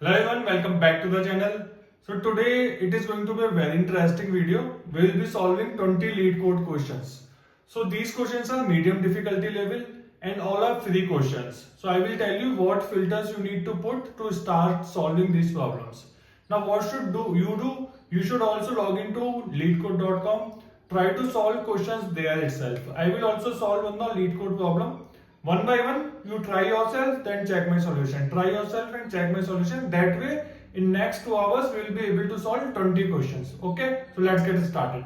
Hello everyone, welcome back to the channel. So today it is going to be a very interesting video. We will be solving 20 lead code questions. So these questions are medium difficulty level and all are free questions. So I will tell you what filters you need to put to start solving these problems. Now what should do you do? You should also log into leetcode.com. Try to solve questions there itself. I will also solve on the LeetCode problem. One by one, you try yourself, then check my solution. Try yourself and check my solution. That way, in next 2 hours, we will be able to solve 20 questions. Okay, so let's get started.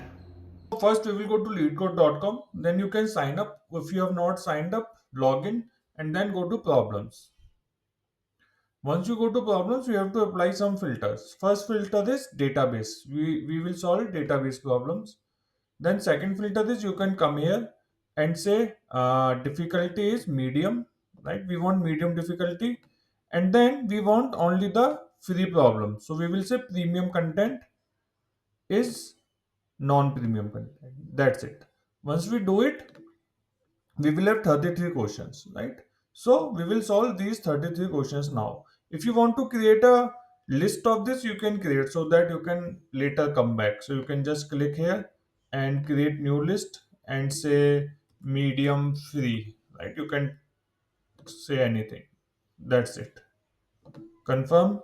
First, we will go to leetcode.com. Then you can sign up. If you have not signed up, log in and then go to problems. Once you go to problems, you have to apply some filters. First filter is database. We will solve database problems. Then second filter is you can come here and say difficulty is medium, right? We want medium difficulty, and then we want only the free problem. So we will say premium content is non-premium content. That's it. Once we do it, we will have 33 questions, right? So we will solve these 33 questions now. If you want to create a list of this, you can create so that you can later come back. So you can just click here and create new list and say medium free, right? You can say anything. That's it. Confirm.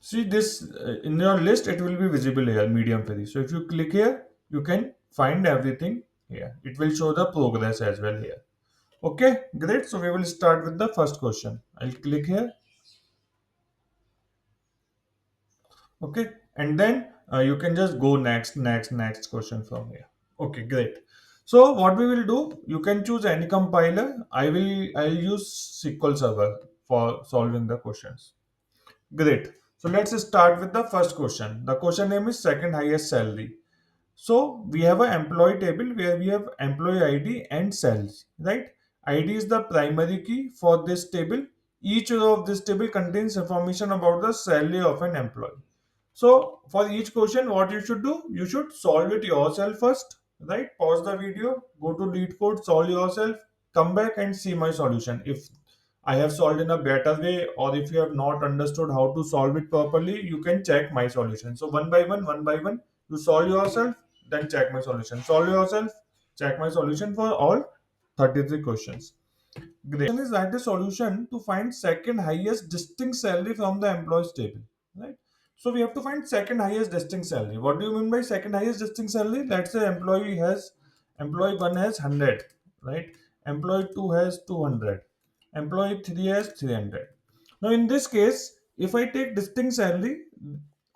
See this in your list, it will be visible here, medium free. So if you click here, you can find everything here. It will show the progress as well here. Okay, great. So we will start with the first question. I'll click here. Okay, and then you can just go next question from here. Okay, great. So what we will do, you can choose any compiler. I'll use SQL Server for solving the questions. Great. So let's start with the first question. The question name is second highest salary. So we have an employee table where we have employee ID and cells, right? ID is the primary key for this table. Each row of this table contains information about the salary of an employee. So for each question, what you should do, you should solve it yourself first, right? Pause the video, go to lead code, solve yourself, come back and see my solution. If I have solved in a better way, or if you have not understood how to solve it properly, you can check my solution. So one by one, you solve yourself, then check my solution. Solve yourself, check my solution for all 33 questions. Great. Is write a solution to find second highest distinct salary from the employees table, right? So we have to find second highest distinct salary. What do you mean by second highest distinct salary? Let's say employee 1 has 100, right? Employee 2 has 200. Employee 3 has 300. Now in this case, if I take distinct salary,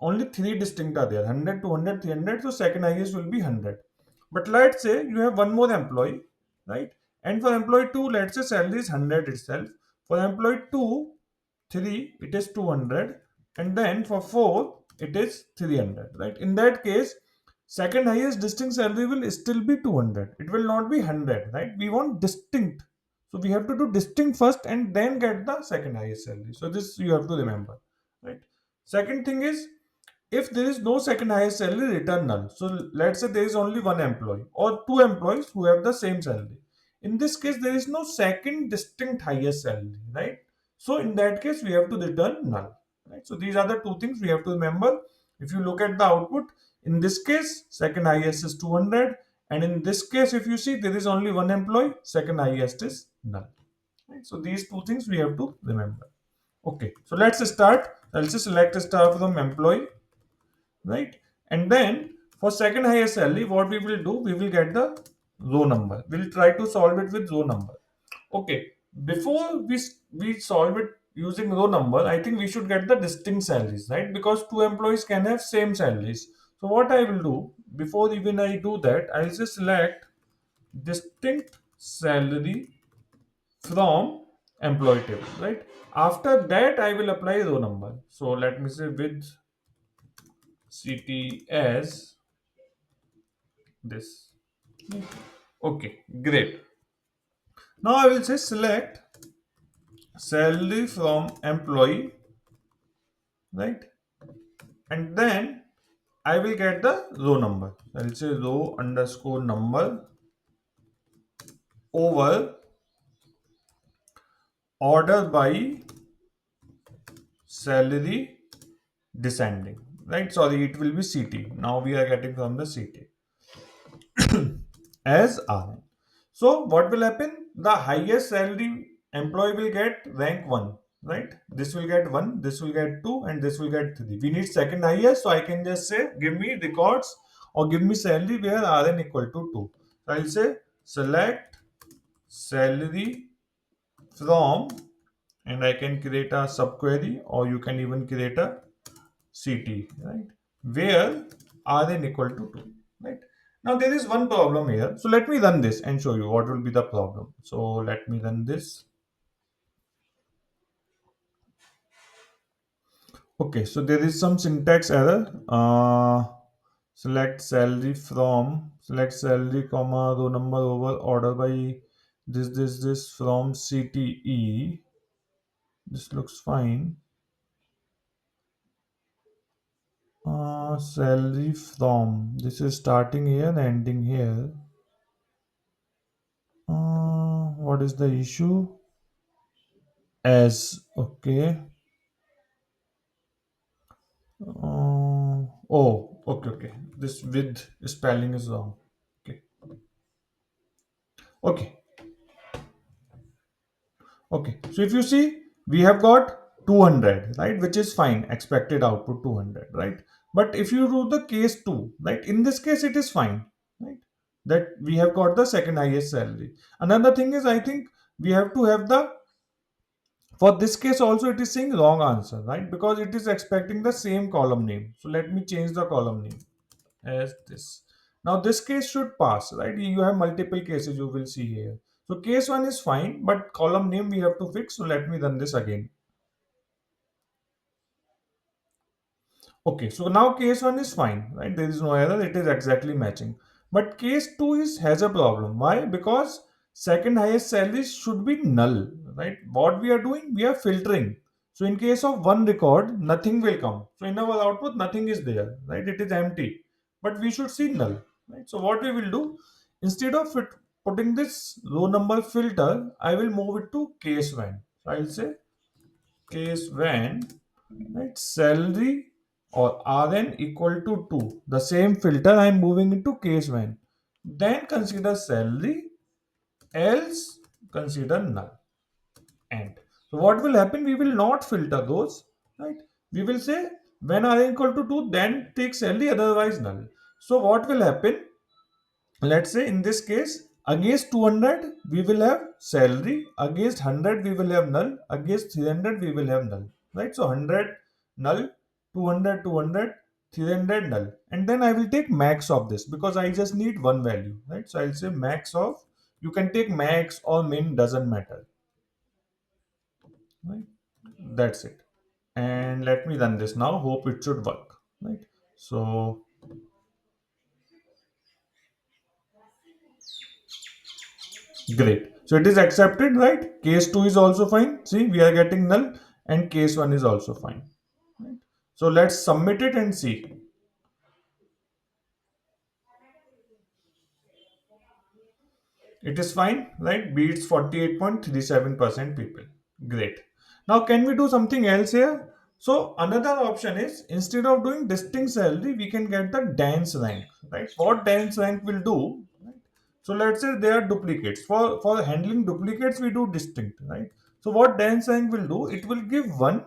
only three distinct are there, 100, 200, 300. So second highest will be 100. But let's say you have one more employee, right? And for employee 2, let's say salary is 100 itself. For employee 2, 3, it is 200. And then for 4, it is 300, right? In that case, second highest distinct salary will still be 200. It will not be 100, right? We want distinct. So we have to do distinct first and then get the second highest salary. So this you have to remember, right? Second thing is, if there is no second highest salary, return null. So let's say there is only one employee or two employees who have the same salary. In this case, there is no second distinct highest salary, right? So in that case, we have to return null, right? So these are the two things we have to remember. If you look at the output, in this case, second highest is 200, and in this case, if you see there is only one employee, second highest is null. Right? So these two things we have to remember. Okay, so let's start. I'll just select a star from employee, right? And then for second highest salary, what we will do, we will get the row number. We'll try to solve it with row number. Okay, before we solve it using row number, I think we should get the distinct salaries, right? Because two employees can have same salaries. So what I will do, before even I do that, I'll just select distinct salary from employee table, right? After that, I will apply row number. So let me say with city as this. Okay, great. Now I will say select salary from employee, right? And then I will get the row number. I will say row underscore number over order by salary descending, right? Sorry, it will be ct. Now we are getting from the ct as rn. So what will happen, the highest salary employee will get rank 1, right? This will get 1, this will get 2, and this will get 3. We need second highest, so I can just say give me records or give me salary where rn equal to 2. So I'll say select salary from, and I can create a subquery, or you can even create a ct, right? Where rn equal to 2, right? Now there is one problem here. So let me run this and show you what will be the problem. So let me run this. Okay, so there is some syntax error. Select salary comma row number over order by this from CTE. This looks fine. Salary from, this is starting here and ending here. What is the issue? As okay. Okay. This with spelling is wrong. Okay, okay, okay. So if you see, we have got 200, right, which is fine. Expected output 200, right? But if you do the case two, right, in this case it is fine, right? That we have got the second highest salary. Another thing is, I think we have to have the, for this case also it is saying wrong answer, right? Because it is expecting the same column name. So let me change the column name as this. Now this case should pass, right? You have multiple cases you will see here. So case 1 is fine, but column name we have to fix. So let me run this again. Okay, so now case 1 is fine, right? There is no error, it is exactly matching. But case 2 is has a problem. Why? Because second highest salary should be null, right? What we are doing, we are filtering. So in case of one record, nothing will come. So in our output, nothing is there, right? It is empty. But we should see null, right? So what we will do, instead of putting this row number filter, I will move it to case when. So I'll say case when, right, salary or rn equal to 2, the same filter I am moving into case when, then consider salary, else consider null. And so what will happen, we will not filter those, right? We will say when rn equal to 2, then take salary, otherwise null. So what will happen, let's say in this case, against 200 we will have salary, against 100 we will have null, against 300 we will have null, right? So 100 null, 200 200, 300 null, and then I will take max of this because I just need one value, right? So I'll say max of, you can take max or min, doesn't matter, right? That's it. And let me run this now, hope it should work, right? So great. So it is accepted, right? Case 2 is also fine. See, we are getting null, and case 1 is also fine. Right? So let's submit it and see. It is fine, right? Beats 48.37% people. Great. Now, can we do something else here? So another option is, instead of doing distinct salary, we can get the dance rank, right? What dance rank will do, right? So let's say they are duplicates. For handling duplicates, we do distinct, right? So what dance rank will do, it will give one,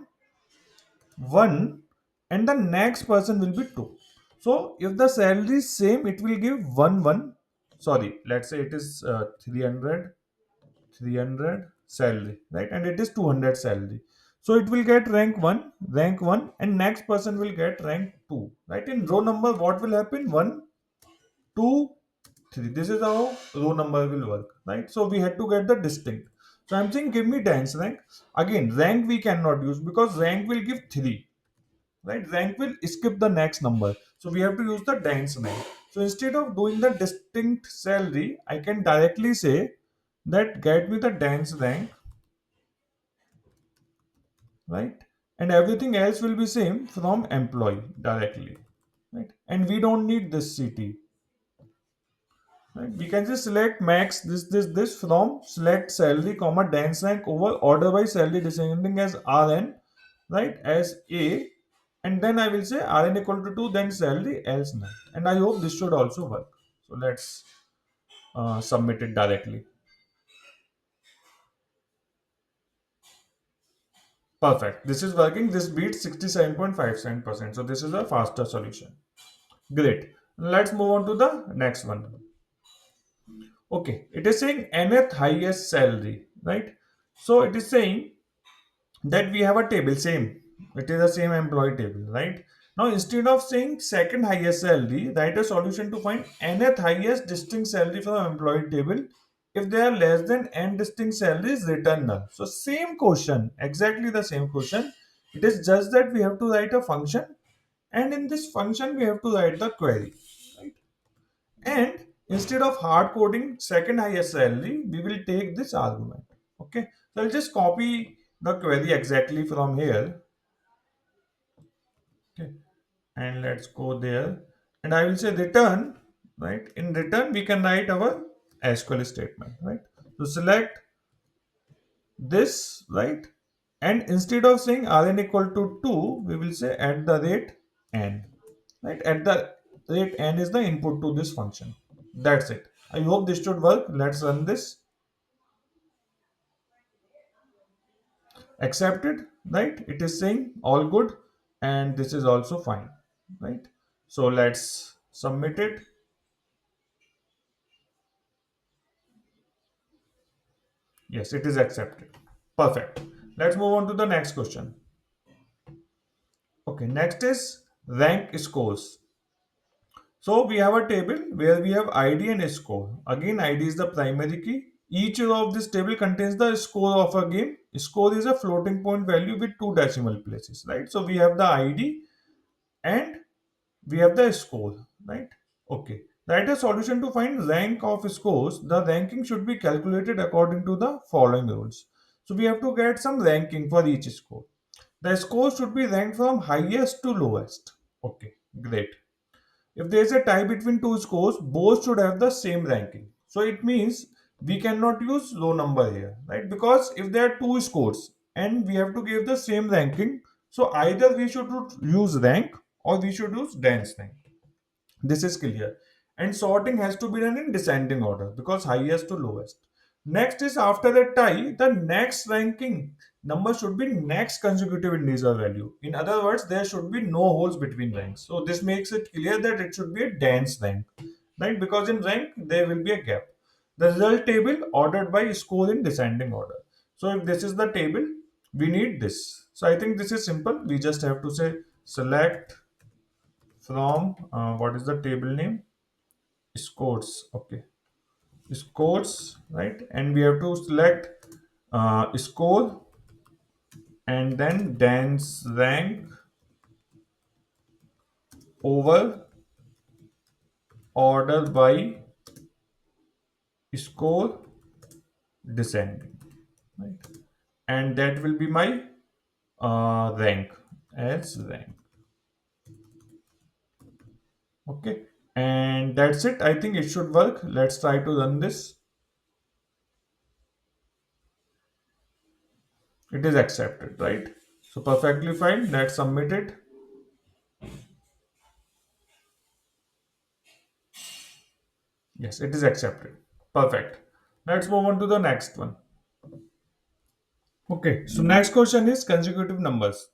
and the next person will be 2. So if the salary is same, it will give 1 1. Sorry, let's say it is 300 salary, right? And it is 200 salary. So it will get rank 1, and next person will get rank 2, right? In row number, what will happen? 1 2 3. This is how row number will work, right? So we had to get the distinct. So I'm saying give me dance rank. Again, rank we cannot use because rank will give 3, right? Rank will skip the next number, so we have to use the dance rank. So instead of doing the distinct salary, I can directly say that get me the dance rank, right? And everything else will be same from employee directly, right? And we don't need this ct, right? We can just select max this from select salary comma dance rank over order by salary descending as rn, right, as A, and then I will say Rn equal to 2, then salary, else none. And I hope this should also work. So let's submit it directly. Perfect. This is working. This beats 67.57%. So this is a faster solution. Great. Let's move on to the next one. Okay. It is saying nth highest salary, right? So it is saying that we have a table, same. It is the same employee table, right? Now instead of saying second highest salary, write a solution to find nth highest distinct salary from employee table. If they are less than n distinct salaries, return null. So same question, exactly the same question. It is just that we have to write a function, and in this function we have to write the query, right? And instead of hard coding second highest salary, we will take this argument. Okay, so I'll just copy the query exactly from here. Okay, and let's go there, and I will say return, right? In return we can write our SQL statement, right? So select this, right? And instead of saying rn equal to 2, we will say at the rate n, right? At the rate n is the input to this function. That's it. I hope this should work. Let's run this. Accepted, right? It is saying all good, and this is also fine, right? So let's submit it. Yes, it is accepted. Perfect. Let's move on to the next question. Okay, next is rank scores. So we have a table where we have ID and score. Again, ID is the primary key. Each row of this table contains the score of a game. Score is a floating point value with two decimal places, right? So we have the ID and we have the score, right? Okay. Write a solution to find rank of scores. The ranking should be calculated according to the following rules. So we have to get some ranking for each score. The score should be ranked from highest to lowest. Okay, great. If there is a tie between two scores, both should have the same ranking. So it means we cannot use low number here, right? Because if there are two scores and we have to give the same ranking, so either we should use rank or we should use dense rank. This is clear. And sorting has to be done in descending order because highest to lowest. Next is after a tie, the next ranking number should be next consecutive integer value. In other words, there should be no holes between ranks. So this makes it clear that it should be a dense rank, right? Because in rank there will be a gap. The result table ordered by score in descending order. So if this is the table, we need this. So I think this is simple. We just have to say select from what is the table name, scores. Okay, scores, right? And we have to select score and then dense rank over order by score descending, right? And that will be my rank as rank. Okay, and that's it. I think it should work. Let's try to run this. It is accepted, right? So perfectly fine. Let's submit it. Yes, it is accepted. Perfect. Let's move on to the next one. Okay, so next question is consecutive numbers.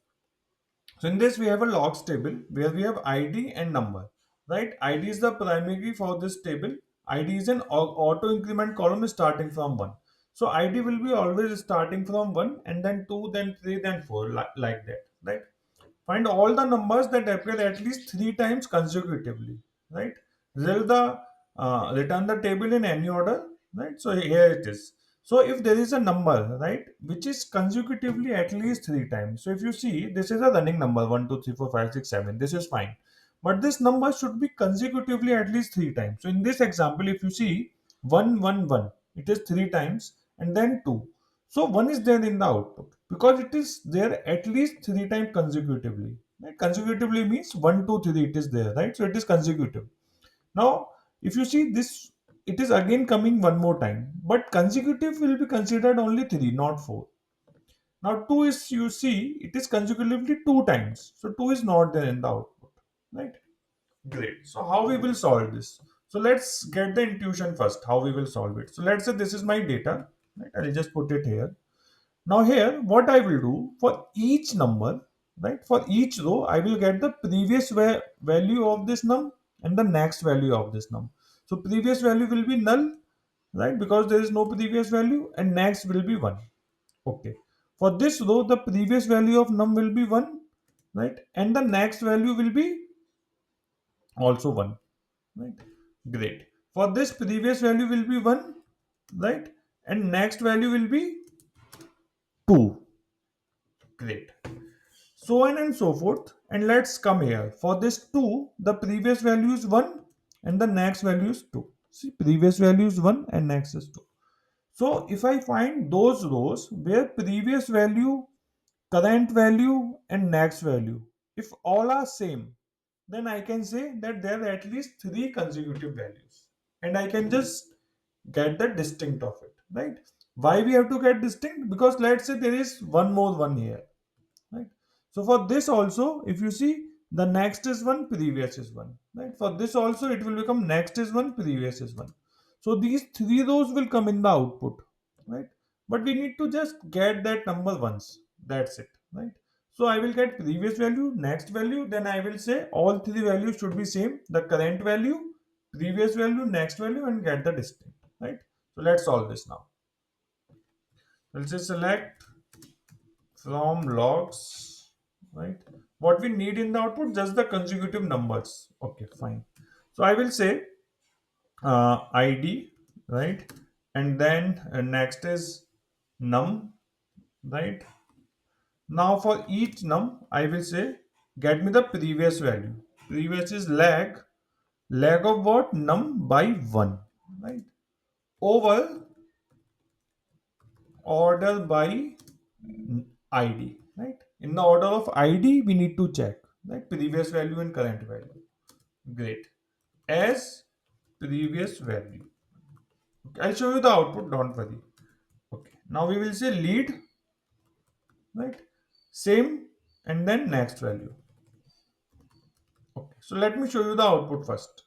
So in this we have a logs table where we have ID and number, right? ID is the primary for this table. ID is an auto increment column starting from 1. So ID will be always starting from 1 and then 2, then 3, then 4, like that, right? Find all the numbers that appear at least 3 times consecutively, right? Result the return the table in any order, right? So here it is. So if there is a number, right, which is consecutively at least 3 times. So if you see, this is a running number 1, 2, 3, 4, 5, 6, 7. This is fine, but this number should be consecutively at least 3 times. So in this example, if you see 1, 1, 1, it is 3 times, and then 2. So 1 is there in the output because it is there at least 3 times consecutively. Right? Consecutively means 1, 2, 3. It is there, right? So it is consecutive. Now, if you see this, it is again coming one more time, but consecutive will be considered only 3, not 4. Now 2 is, you see, it is consecutively 2 times. So 2 is not there in the output, right? Great. So how we will solve this? So let's get the intuition first, how we will solve it. So let's say this is my data, right? I'll just put it here. Now here, what I will do for each number, right? For each row, I will get the previous value of this num and the next value of this num. So previous value will be null, right? Because there is no previous value, and next will be 1. Okay. For this row, the previous value of num will be 1, right? And the next value will be also 1, right? Great. For this, previous value will be 1, right? And next value will be 2. Great. So on and so forth. And let's come here. For this 2, the previous value is 1 and the next value is 2. See, previous value is 1 and next is 2. So if I find those rows where previous value, current value and next value, if all are same, then I can say that there are at least 3 consecutive values. And I can just get the distinct of it, right? Why we have to get distinct? Because let's say there is one more one here, right? So for this also, if you see, the next is 1, previous is 1, right? For this also, it will become next is 1, previous is 1. So these 3 rows will come in the output, right? But we need to just get that number once, that's it, right? So I will get previous value, next value, then I will say all 3 values should be same, the current value, previous value, next value, and get the distinct, right? So let's solve this now. We'll say select from logs, right? What we need in the output, just the consecutive numbers. Okay, fine. So I will say id, right? And then next is num, right? Now for each num, I will say get me the previous value. Previous is lag of what? Num by 1, right? Over order by id, right? In the order of id, we need to check, right? Previous value and current value. Great. As previous value. Okay, I'll show you the output, don't worry. Okay. Now we will say lead, right? Same, and then next value. Okay. So let me show you the output first.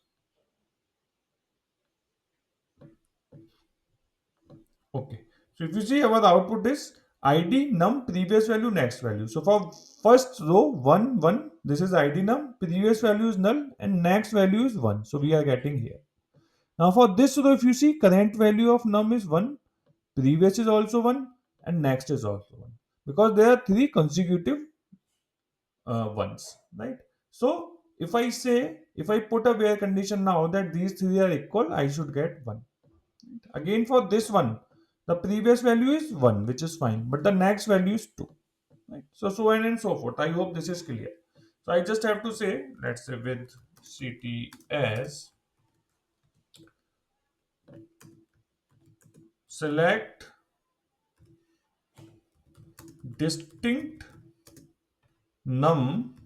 Okay. So if you see, our output is id num previous value next value. So for first row 1 1, this is id num, previous value is null, and next value is 1. So we are getting here. Now for this row, if you see, current value of num is 1, previous is also 1, and next is also 1, because there are 3 consecutive ones, right? So if I put a where condition now that these 3 are equal, I should get 1. Again for this one, the previous value is 1, which is fine, but the next value is 2, right? So on and so forth. I hope this is clear. So I just have to say, let's say with cts select distinct num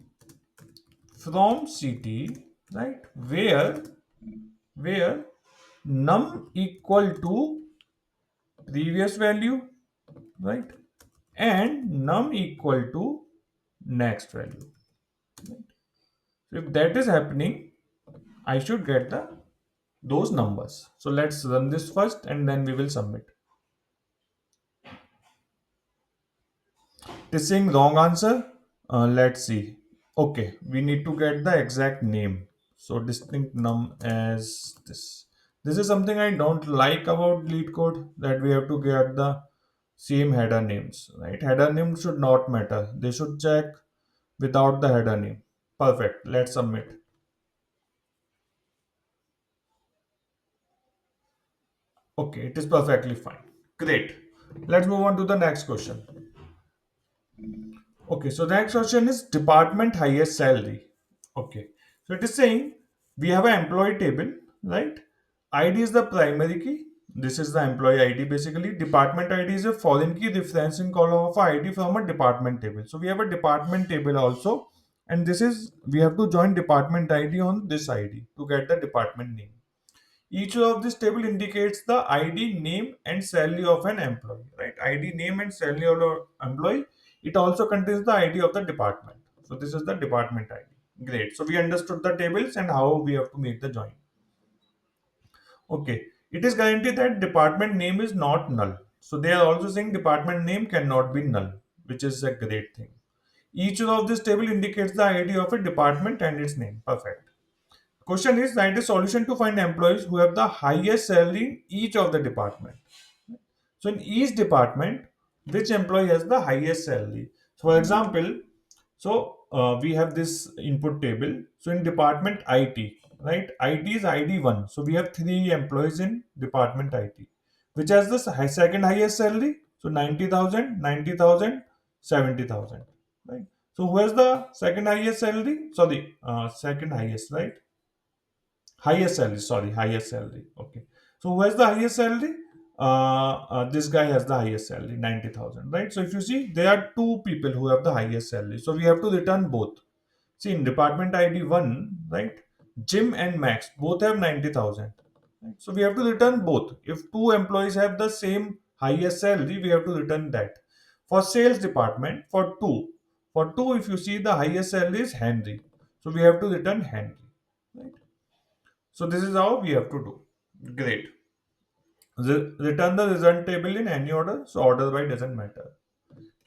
from ct, right? Where num equal to previous value, right? And num equal to next value, right? So if that is happening, I should get the those numbers. So let's run this first and then we will submit. It is saying wrong answer. Let's see. Okay, we need to get the exact name. So distinct num as this. This is something I don't like about Leetcode, that we have to get the same header names, right? Header names should not matter. They should check without the header name. Perfect. Let's submit. Okay, it is perfectly fine. Great. Let's move on to the next question. Okay, so the next question is department highest salary. Okay, so it is saying we have an employee table, right? ID is the primary key. This is the employee ID basically. Department ID is a foreign key referencing column of ID from a department table. So we have a department table also, and this is, we have to join department ID on this ID to get the department name. Each of this table indicates the ID, name, and salary of an employee. Right? ID, name, and salary of an employee. It also contains the ID of the department. So this is the department ID. Great. So we understood the tables and how we have to make the join. Okay. It is guaranteed that department name is not null. So they are also saying department name cannot be null, which is a great thing. Each of this table indicates the ID of a department and its name. Perfect. Question is, find a solution to find employees who have the highest salary in each of the department. So in each department, which employee has the highest salary? So for example, we have this input table. So in department IT, right? IT is ID 1. So we have three employees in department IT, which has the second highest salary. So 90,000, 90,000, 70,000, right? So who has the second highest salary? Sorry, second highest, right? Highest salary, sorry, highest salary. Okay. So who has the highest salary? This guy has the highest salary, 90,000, right? So if you see, there are two people who have the highest salary. So we have to return both. See, in department ID 1, right? Jim and Max both have 90,000. Right? So we have to return both. If two employees have the same highest salary, we have to return that. For sales department, for two, if you see the highest salary is Henry. So we have to return Henry. Right? So this is how we have to do. Great. Return the result table in any order. So order by doesn't matter.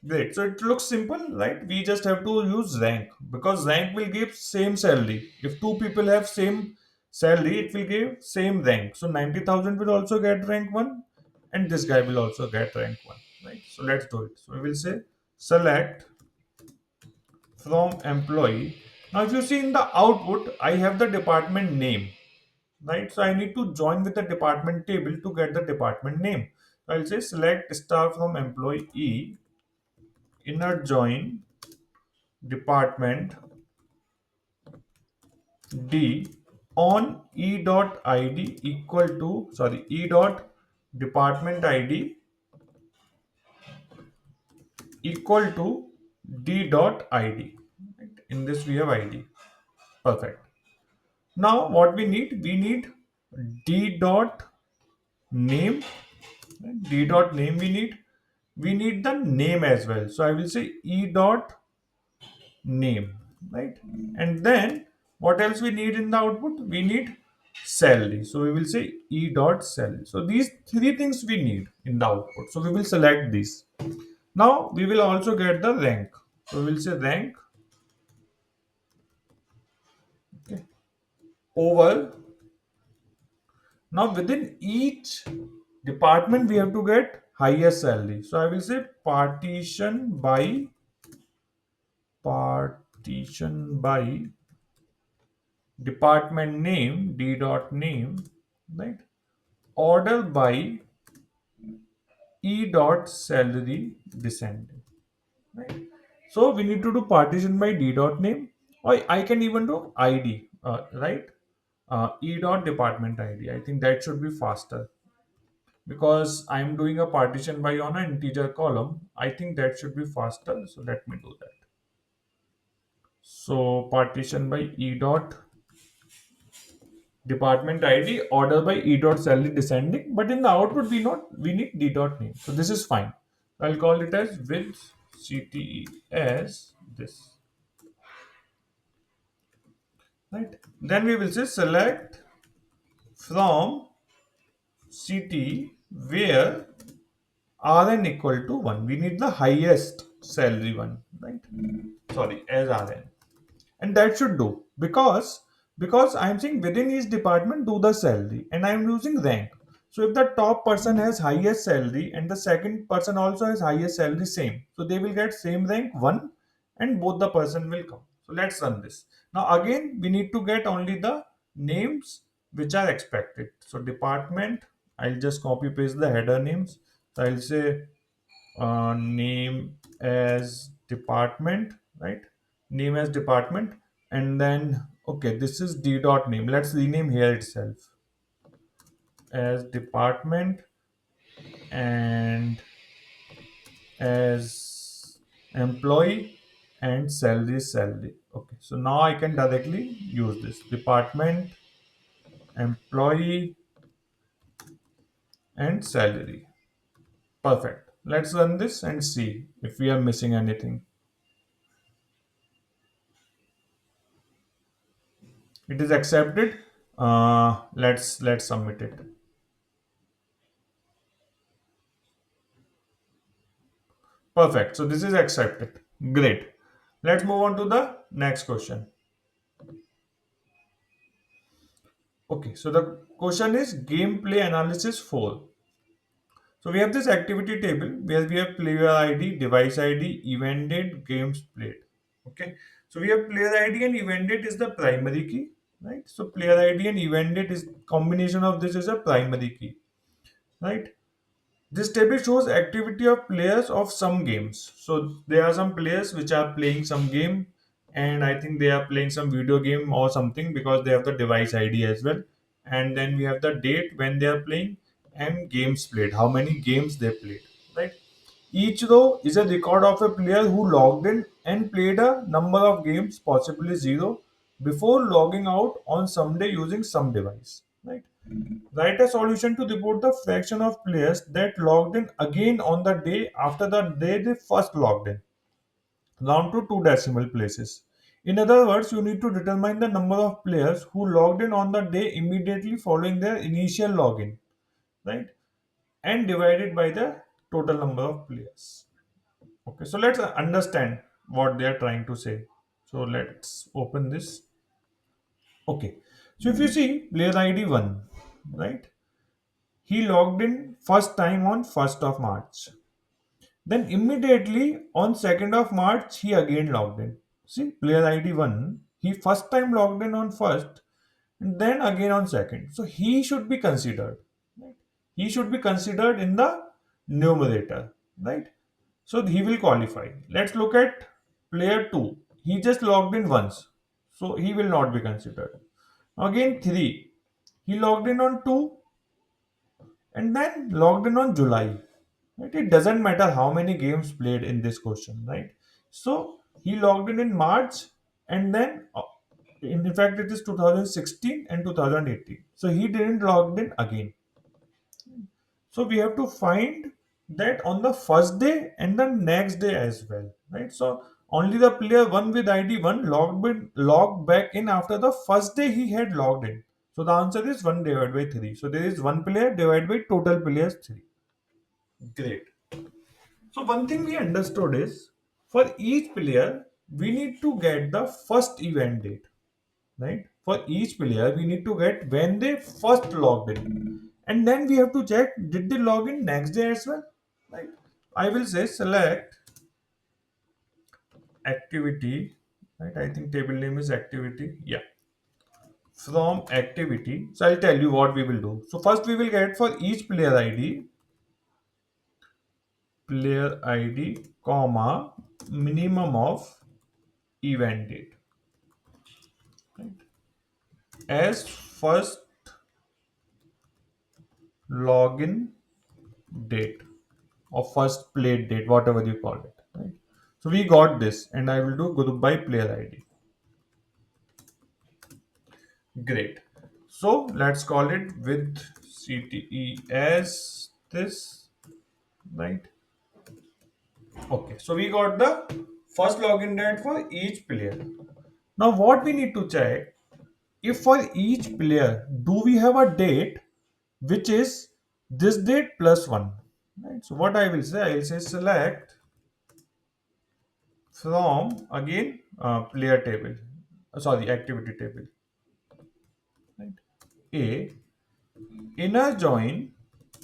Great. So it looks simple, right? We just have to use rank because rank will give same salary. If two people have same salary, it will give same rank. So 90,000 will also get rank 1 and this guy will also get rank 1, right? So let's do it. So we will say select from employee. Now if you see in the output, I have the department name, right? So I need to join with the department table to get the department name. So I'll say select star from employee E, inner join department D on E dot ID equal to, sorry, E dot department ID equal to D dot ID. Right? In this we have ID. Perfect. Now what we need D dot name. Right? D dot name we need the name as well. So I will say E dot name, right? And then what else we need in the output? We need salary. So we will say E dot salary. So these three things we need in the output. So we will select these. Now we will also get the rank. So we will say rank, okay, over. Now within each department we have to get highest salary. So I will say partition by department name D dot name, right? Order by E dot salary descending, right? So we need to do partition by D dot name, or I can even do ID, right? E dot department ID. I think that should be faster because I'm doing a partition by on an integer column. I think that should be faster. So let me do that. So partition by E dot department ID, order by E dot salary descending, but in the output we need D dot name. So this is fine. I'll call it as with CTE as this. Right. Then we will say select from CT where RN equal to 1. We need the highest salary one, right? Sorry, as RN. And that should do because I'm saying within each department do the salary and I'm using rank. So if the top person has highest salary and the second person also has highest salary same, so they will get same rank 1 and both the person will come. So let's run this. Now again we need to get only the names which are expected. So department, I'll just copy paste the header names. So I'll say name as department, right? Name as department, and then okay, this is D dot name. Let's rename here itself as department and as employee and salary. Okay, so now I can directly use this department employee and salary. Perfect. Let's run this and see if we are missing anything. It is accepted. Let's submit it. Perfect. So this is accepted. Great. Let's move on to the next question. Okay, so the question is gameplay analysis 4. So we have this activity table where we have player ID, device ID, event date, games played. Okay, so we have player ID and event date is the primary key, right? So player ID and event date is combination of this is a primary key, right? This table shows activity of players of some games. So there are some players which are playing some game, and I think they are playing some video game or something because they have the device ID as well. And then we have the date when they are playing and games played, how many games they played, right? Each row is a record of a player who logged in and played a number of games, possibly zero, before logging out on some day using some device, right? Write a solution to report the fraction of players that logged in again on the day after the day they first logged in, down to two decimal places. In other words, you need to determine the number of players who logged in on the day immediately following their initial login, right? And divide it by the total number of players. Okay, so let's understand what they are trying to say. So let's open this. Okay, so if you see player ID 1, right? He logged in first time on 1st of March. Then immediately on 2nd of March, he again logged in. See, player ID 1, he first time logged in on 1st and then again on 2nd. So he should be considered. Right? He should be considered in the numerator. Right? So he will qualify. Let's look at player 2. He just logged in once. So he will not be considered. Again 3. He logged in on 2 and then logged in on July. Right? It doesn't matter how many games played in this question, right? So he logged in March and then, in fact, it is 2016 and 2018. So he didn't log in again. So we have to find that on the first day and the next day as well, right? So only the player one with ID one logged back in after the first day he had logged in. So the answer is 1 divided by 3. So there is one player divided by total players 3. Great. So one thing we understood is for each player, we need to get the first event date, right? For each player, we need to get when they first logged in. And then we have to check did they log in next day as well, right? I will say select activity, right? I think table name is activity. Yeah. From activity. So I'll tell you what we will do. So first we will get for each player ID, comma, minimum of event date. Right? As first login date or first play date, whatever you call it. Right? So we got this, and I will do group by player ID. Great. So let's call it with CTE as this, right? Okay. So we got the first login date for each player. Now what we need to check if for each player do we have a date which is this date plus 1, right? So what I will say select from again player table, sorry, activity table, right? A inner join,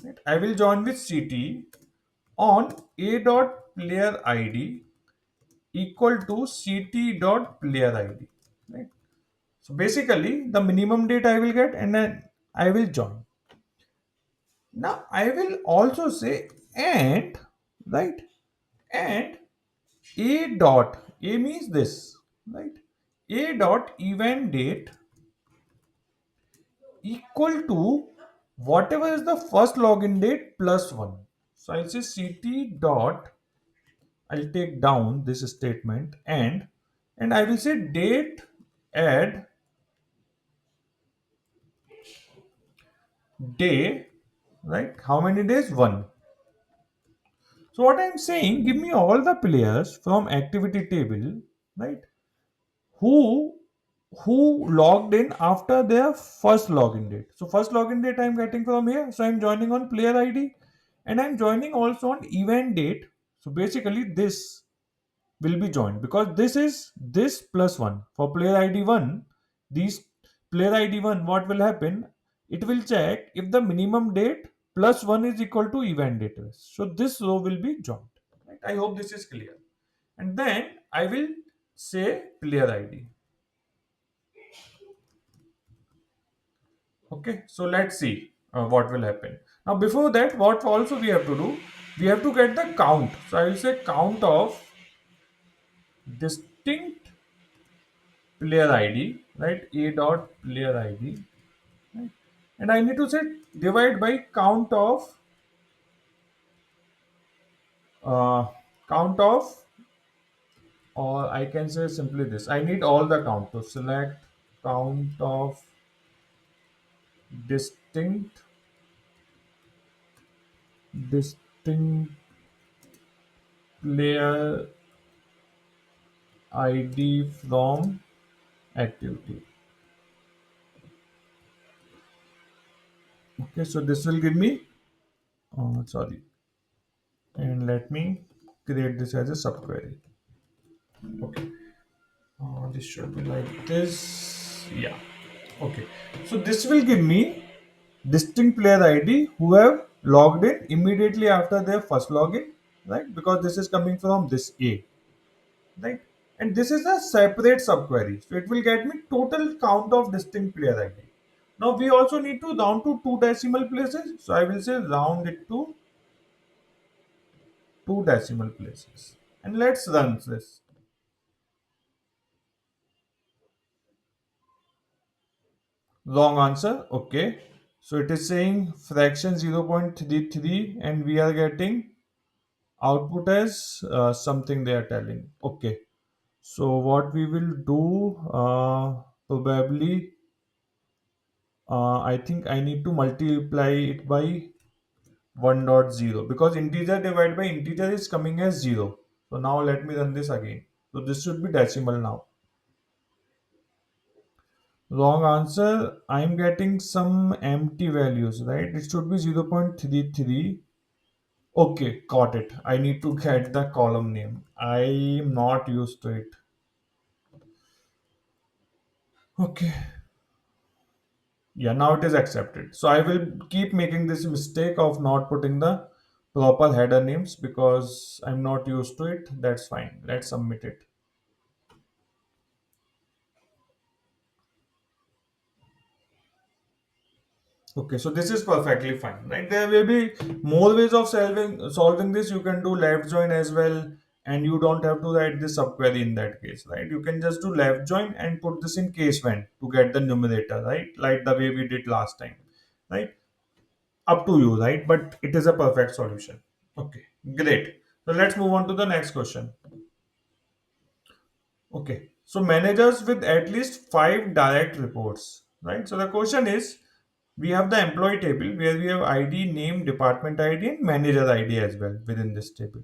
right? I will join with ct on a dot player id equal to ct dot player id, right? So basically the minimum date I will get and then I will join. Now I will also say and, right? And a dot, a means this, right? A dot event date equal to whatever is the first login date plus 1. So I'll say ct dot, I'll take down this statement and I will say date add day right? How many days? One. So what I'm saying, give me all the players from activity table, right? Who logged in after their first login date. So first login date I'm getting from here. So I'm joining on player ID and I'm joining also on event date. So basically this will be joined because this is this plus one. For player ID one, these player ID one, what will happen? It will check if the minimum date plus one is equal to event date. So this row will be joined. Right? I hope this is clear. And then I will say player ID. Okay, so let's see what will happen. Now, before that, what also we have to do? We have to get the count. So I will say count of distinct player ID, right? A dot player ID, right? And I need to say divide by uh, count of, or I can say simply this. I need all the count to select count of distinct distinct player ID from activity. Okay, so this will give me, sorry, and let me create this as a subquery. Okay, this should be like this. Yeah. Okay, so this will give me distinct player ID who have logged in immediately after their first login, right? Because this is coming from this A, right? And this is a separate subquery, so it will get me total count of distinct player ID. Now we also need to round to two decimal places, so I will say round it to two decimal places. And let's run this. Wrong answer. Okay. So it is saying fraction 0.33 and we are getting output as something they are telling. Okay. So what we will do, probably, I think I need to multiply it by 1.0 because integer divided by integer is coming as 0. So now let me run this again. So this should be decimal now. Wrong answer. I'm getting some empty values, right? It should be 0.33. Okay, got it. I need to get the column name. I'm not used to it. Okay. Yeah, now it is accepted. So I will keep making this mistake of not putting the proper header names because I'm not used to it. That's fine. Let's submit it. Okay, so this is perfectly fine, right? There will be more ways of solving this. You can do left join as well, and you don't have to write this subquery in that case, right? You can just do left join and put this in case when to get the numerator, right? Like the way we did last time, right? Up to you, right? But it is a perfect solution. Okay, great. So let's move on to the next question. Okay, so managers with at least five direct reports, right? So the question is, we have the employee table where we have ID, name, department ID, and manager ID as well within this table.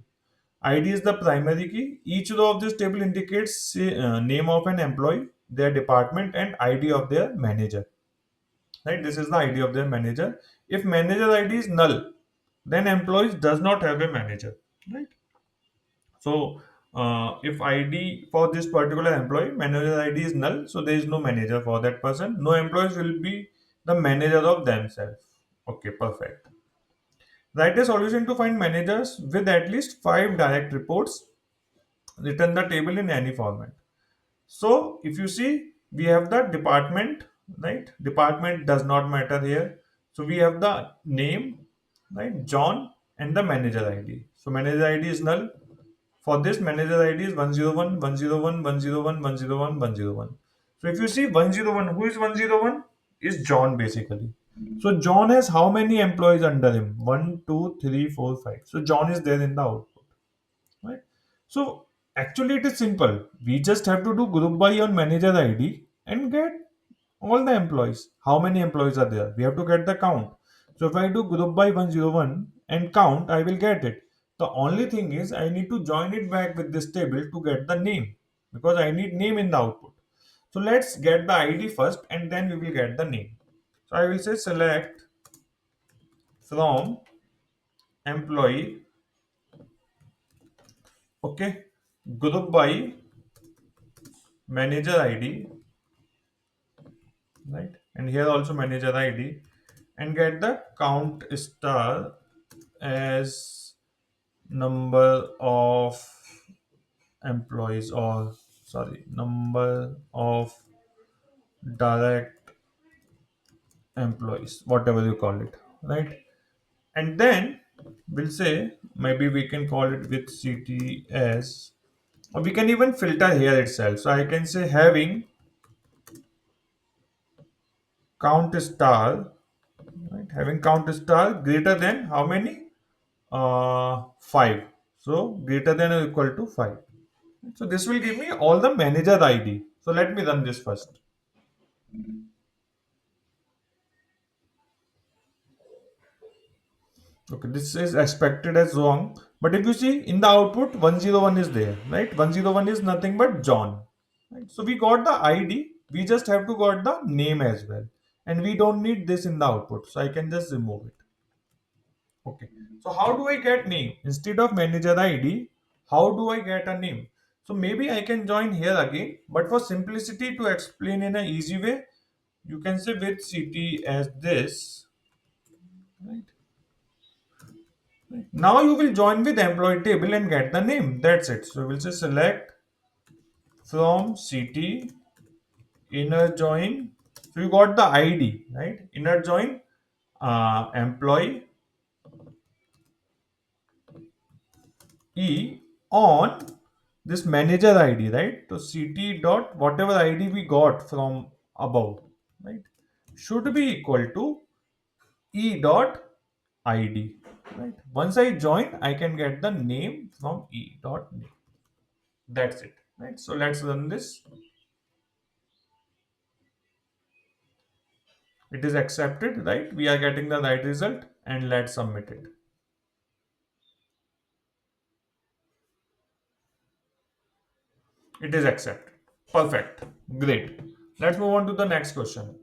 ID is the primary key. Each row of this table indicates name of an employee, their department, and ID of their manager. Right? This is the ID of their manager. If manager ID is null, then employees does not have a manager. Right? So if ID for this particular employee, manager ID is null, so there is no manager for that person. No employees will be the manager of themselves. Okay, perfect. Write a solution to find managers with at least five direct reports. Return the table in any format. So if you see, we have the department, right? Department does not matter here. So we have the name, right? John and the manager ID. So manager ID is null. For this, manager ID is 101, 101, 101, 101, 101. So if you see 101, who is 101? Is John basically. So John has how many employees under him? One, 2, 3, 4, 5. So John is there in the output, right? So actually it is simple. We just have to do group by on manager ID and get all the employees. How many employees are there? We have to get the count. So if I do group by 101 and count, I will get it. The only thing is I need to join it back with this table to get the name, because I need name in the output. So let's get the ID first and then we will get the name. So I will say select from employee, okay, group by manager ID, right? And here also manager ID, and get the count star as number of employees, or sorry, number of direct employees, whatever you call it, right? And then we'll say maybe we can call it with CTS, or we can even filter here itself. So I can say having count star, right? Having count star greater than how many? 5. So greater than or equal to 5. So this will give me all the manager ID. So let me run this first. Okay, this is expected as wrong. But if you see in the output, 101 is there, right? 101 is nothing but John. Right? So we got the ID. We just have to got the name as well. And we don't need this in the output. So I can just remove it. Okay. So how do I get name? Instead of manager ID, how do I get a name? So maybe I can join here again. But for simplicity to explain in an easy way, you can say with city as this. Right? Now you will join with employee table and get the name. That's it. So we'll say select from city inner join. So you got the ID, right? Inner join employee E on this manager ID, right? So city dot whatever ID we got from above, right? Should be equal to E dot ID, right? Once I join, I can get the name from E dot name. That's it, right? So let's run this. It is accepted, right? We are getting the right result, and let's submit it. It is accepted. Perfect. Great. Let's move on to the next question.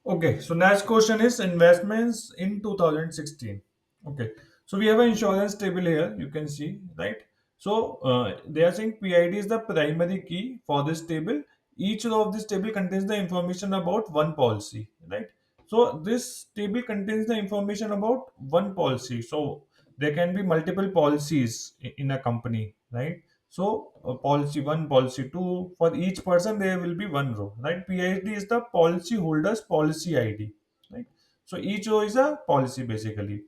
Okay, so next question is investments in 2016. Okay, so we have an insurance table here, you can see, right? So they are saying PID is the primary key for this table. Each row of this table contains the information about one policy, right? So this table contains the information about one policy. So there can be multiple policies in a company, right? So policy one, policy two, for each person there will be one row, right? PID is the policy holder's policy ID, right? So each row is a policy basically.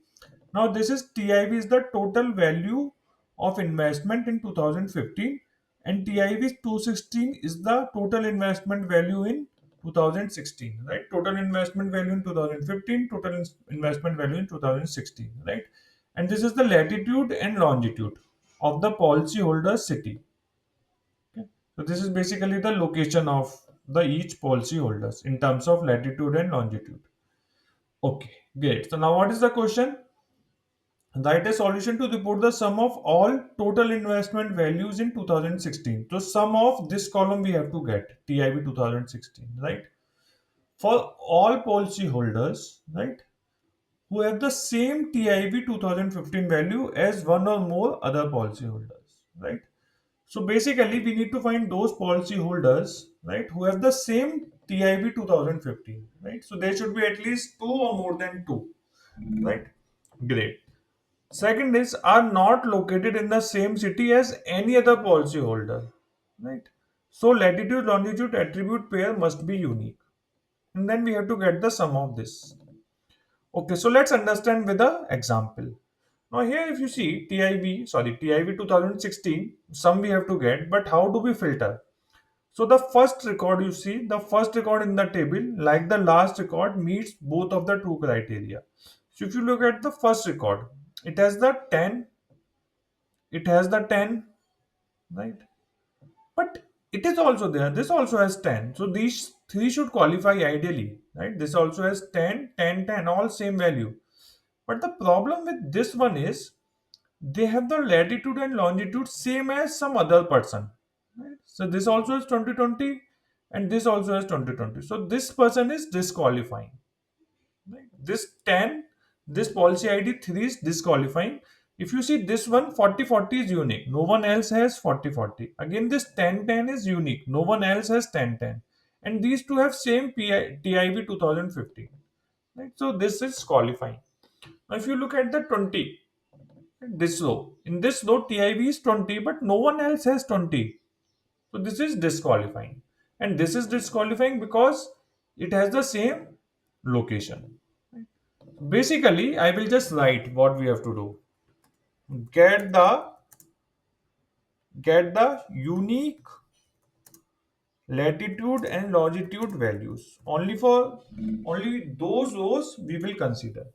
Now this is TIV is the total value of investment in 2015, and TIV 216 is the total investment value in 2016, right? Total investment value in 2015, total investment value in 2016, right? And this is the latitude and longitude of the policyholder city. Okay? So this is basically the location of the each policyholders in terms of latitude and longitude. Okay, great. So now what is the question? Write a solution to report the sum of all total investment values in 2016. So sum of this column we have to get TIV 2016, right? For all policyholders, right, who have the same TIV 2015 value as one or more other policyholders, right? So basically, we need to find those policyholders, right, who have the same TIV 2015, right? So there should be at least two or more than two, right? Great. Second is are not located in the same city as any other policyholder, right? So latitude longitude attribute pair must be unique, and then we have to get the sum of this. Okay, so let's understand with a example. Now here, if you see TIV 2016, sum we have to get, but how do we filter? So the first record you see, the first record in the table, like the last record, meets both of the two criteria. So if you look at the first record, it has the 10, it has the 10, right? But it is also there. This also has 10. So these three should qualify ideally, right? This also has 10, 10, 10, all same value. But the problem with this one is they have the latitude and longitude same as some other person. Right? So this also is 2020 and this also has 2020. So this person is disqualifying. Right? This 10, this policy ID 3 is disqualifying. If you see this one 4040 is unique. No one else has 4040. Again this 1010 is unique. No one else has 1010. And these two have same TIV 2015. Right? So this is qualifying. Now if you look at the 20, this row. In this row TIV is 20 but no one else has 20. So this is disqualifying. And this is disqualifying because it has the same location. Basically, I will just write what we have to do. Get the get the unique latitude and longitude values. Only those rows we will consider.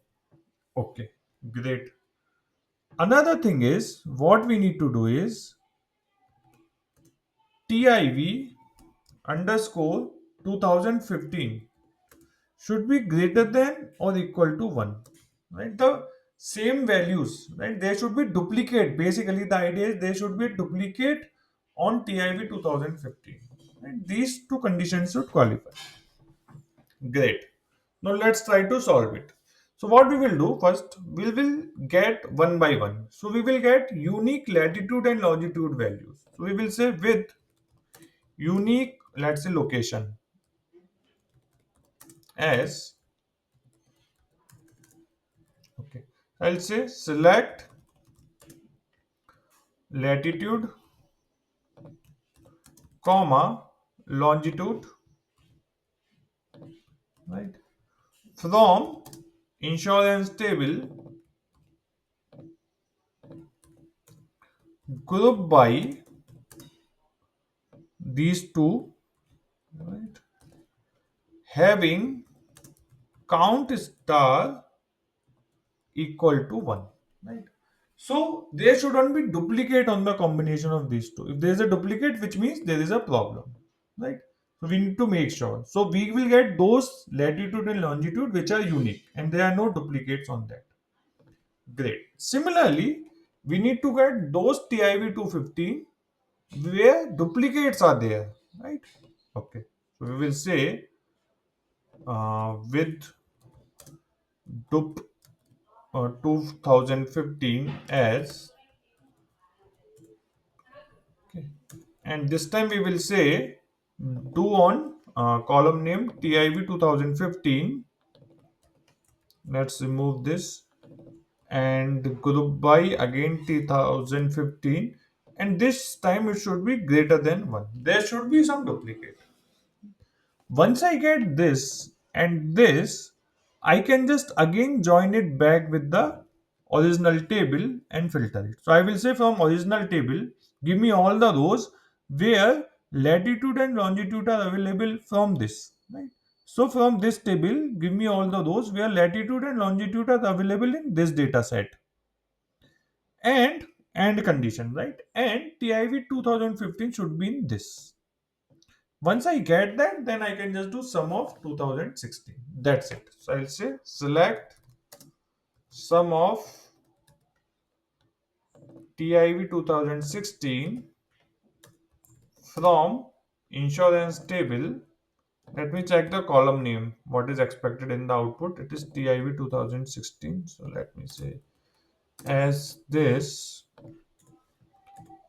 Okay, great. Another thing is what we need to do is TIV underscore 2015 should be greater than or equal to 1, right? The same values, right? There should be duplicate. Basically the idea is there should be a duplicate on TIV 2015, right? These two conditions should qualify. Great. Now let's try to solve it. So what we will do first, we will get one by one. So we will get unique latitude and longitude values. So we will say with unique, let's say location as, okay, I'll say select latitude, comma, longitude, right? From insurance table, group by these two, right? Having count star equal to 1, right? So there shouldn't be duplicate on the combination of these two. If there is a duplicate, which means there is a problem, right? So we need to make sure. So we will get those latitude and longitude which are unique and there are no duplicates on that. Great. Similarly, we need to get those TIV 215 where duplicates are there, right? Okay. So we will say with dup 2015 as, okay, and this time we will say do on column name TIV 2015. Let's remove this and group by again 2015, and this time it should be greater than 1. There should be some duplicate. Once I get this and this, I can just again join it back with the original table and filter it. So I will say from original table, give me all the rows where latitude and longitude are available from this. Right? So from this table, give me all the rows where latitude and longitude are available in this data set. And condition, right? And TIV 2015 should be in this. Once I get that, then I can just do sum of 2016. That's it. So I'll say select sum of TIV 2016 from insurance table. Let me check the column name. What is expected in the output? It is TIV 2016. So let me say as this.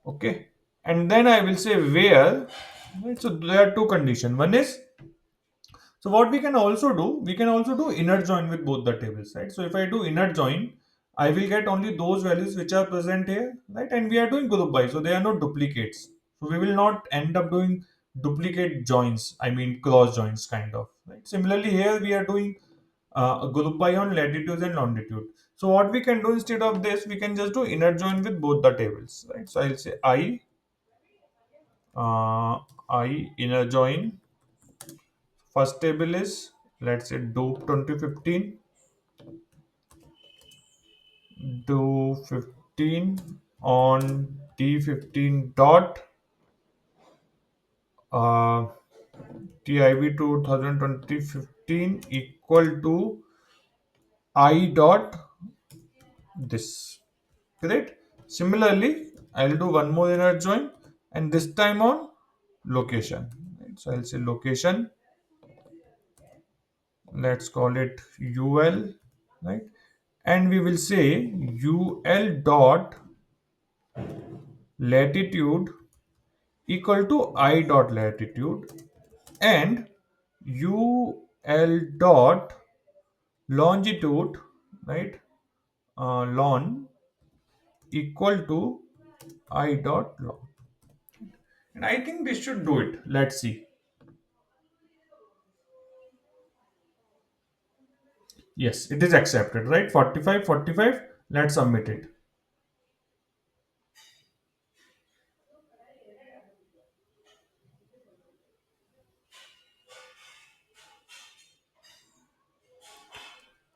Okay. And then I will say where. Right, so there are two conditions. One is, so what we can also do inner join with both the tables, right? So if I do inner join, I will get only those values which are present here, right? And we are doing group by, so there are no duplicates. So we will not end up doing duplicate joins, I mean cross joins kind of, right? Similarly here we are doing a group by on latitude and longitude. So what we can do instead of this, we can just do inner join with both the tables, right? So I'll say uh, I inner join. First table is, let's say do 2015, do 15 on D15 dot uh, TIV 2020 15 equal to I dot this. Great. Similarly, I'll do one more inner join and this time on location. Right? So I'll say location. Let's call it UL, right? And we will say UL dot latitude equal to I dot latitude and UL dot longitude, right? Lon equal to I dot log. And I think this should do it. Let's see. Yes, it is accepted, right? 45, 45. Let's submit it.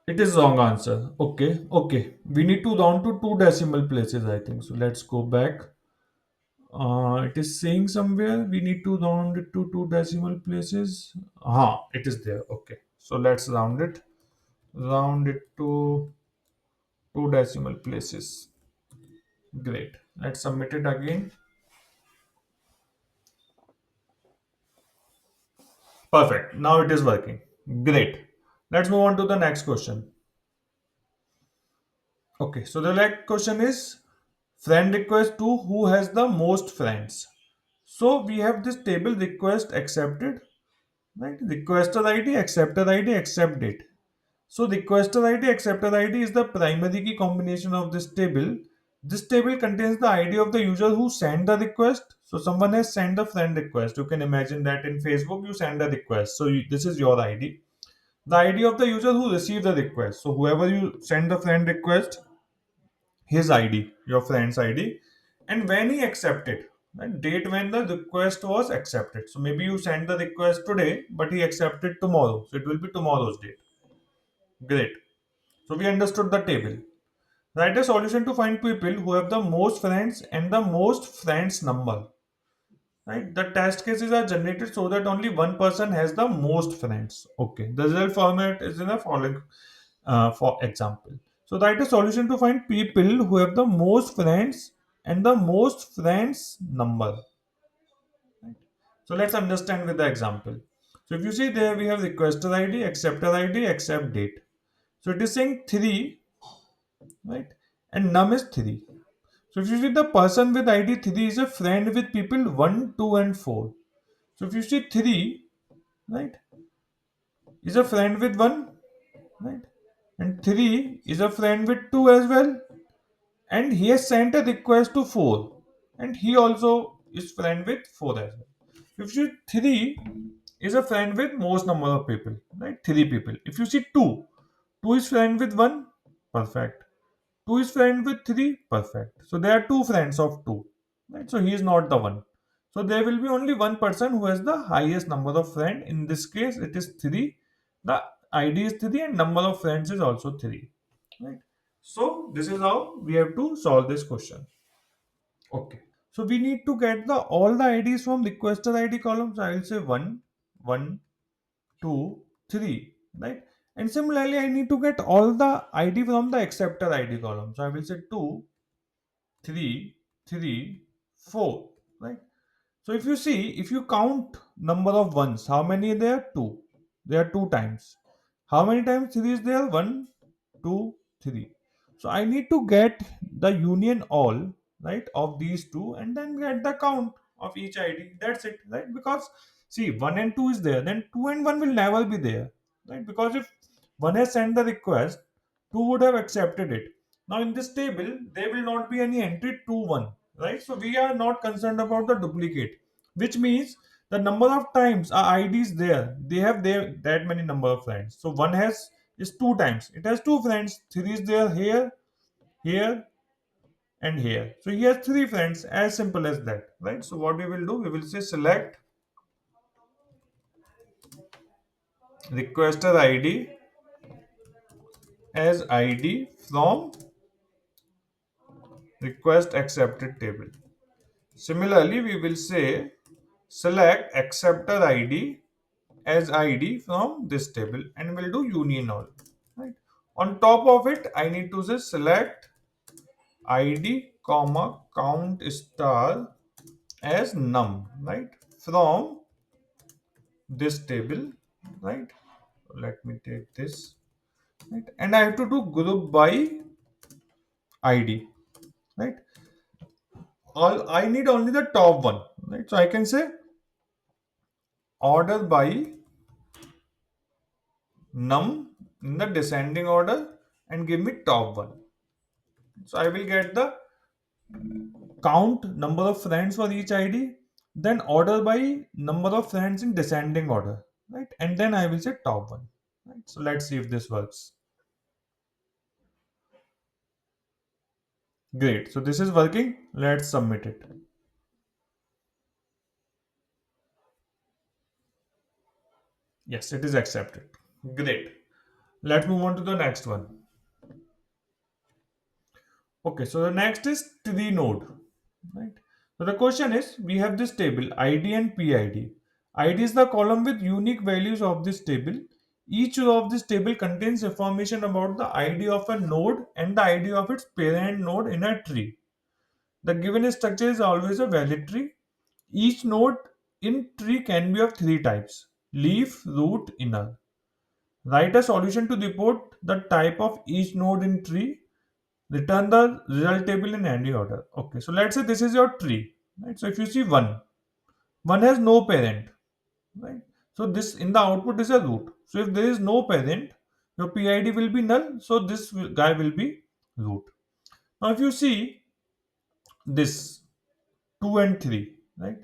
It is wrong answer. Okay, okay. We need to round to two decimal places, I think. So let's go back. It is saying somewhere we need to round it to two decimal places. It is there. Okay. So let's round it. Round it to two decimal places. Great. Let's submit it again. Perfect. Now it is working. Great. Let's move on to the next question. Okay, so the next question is friend request to who has the most friends. So we have this table request accepted, right? Requester ID, acceptor ID, accept date. So requester ID, acceptor ID is the primary key combination of this table. This table contains the ID of the user who sent the request. So someone has sent the friend request. You can imagine that in Facebook you send a request. So this is your ID. The ID of the user who received the request. So whoever you send the friend request, his ID, your friend's ID, and when he accepted, right, date when the request was accepted. So maybe you send the request today, but he accepted tomorrow. So it will be tomorrow's date. Great. So we understood the table. Write a solution to find people who have the most friends and the most friends number. Right? The test cases are generated so that only one person has the most friends. Okay. The result format is in the following. For example, so write a solution to find people who have the most friends and the most friends number. Right? So let's understand with the example. So if you see there, we have requester ID, acceptor ID, accept date. So it is saying 3, right? And num is 3. So if you see the person with ID 3 is a friend with people 1, 2, and 4. So if you see 3, right, is a friend with 1, right? And 3 is a friend with 2 as well. And he has sent a request to 4. And he also is friend with 4 as well. If you see 3 is a friend with most number of people, right? 3 people. If you see 2, 2 is friend with 1, perfect. 2 is friend with 3, perfect. So there are two friends of 2, right? So he is not the one. So there will be only one person who has the highest number of friends. In this case, it is 3. The ID is 3 and number of friends is also 3, right? So this is how we have to solve this question. Okay. So we need to get the all the IDs from requester ID column. So I will say 1, 1, 2, 3, right? And similarly, I need to get all the ID from the acceptor ID column. So I will say 2, 3, 3, 4, right? So if you see, if you count number of ones, how many are there? 2. There are 2 times. How many times 3 is there? 1, 2, 3. So I need to get the union all, right, of these two and then get the count of each ID. That's it, right? Because see, 1 and 2 is there, then 2 and 1 will never be there, right? Because if 1 has sent the request, 2 would have accepted it. Now in this table, there will not be any entry 2, 1, right? So we are not concerned about the duplicate, which means the number of times our ID is there, they have their that many number of friends. So 1 has is 2 times. It has 2 friends. 3 is there here, here, and here. So he has 3 friends. As simple as that, right? So what we will do, we will say select requester ID as ID from request accepted table. Similarly, we will say select acceptor ID as ID from this table and we'll do union all. Right. On top of it, I need to say select id comma count star as num, right, from this table, right. Let me take this, right, and I have to do group by id, right. All I need only the top one, right. So I can say order by num in the descending order and give me top one. So I will get the count number of friends for each id, then order by number of friends in descending order, right, and then I will say top one, right. So let's see if this works. Great, so this is working. Let's submit it. Yes, it is accepted. Great. Let's move on to the next one. Okay, so the next is tree node, right? So the question is, we have this table ID and PID. ID is the column with unique values of this table. Each row of this table contains information about the ID of a node and the ID of its parent node in a tree. The given structure is always a valid tree. Each node in tree can be of three types: leaf, root, inner. Write a solution to report the type of each node in tree. Return the result table in any order. Okay, so let's say this is your tree, right? So if you see one has no parent, right? So this in the output is a root. So if there is no parent, your PID will be null. So this guy will be root. Now if you see this 2 and 3, right?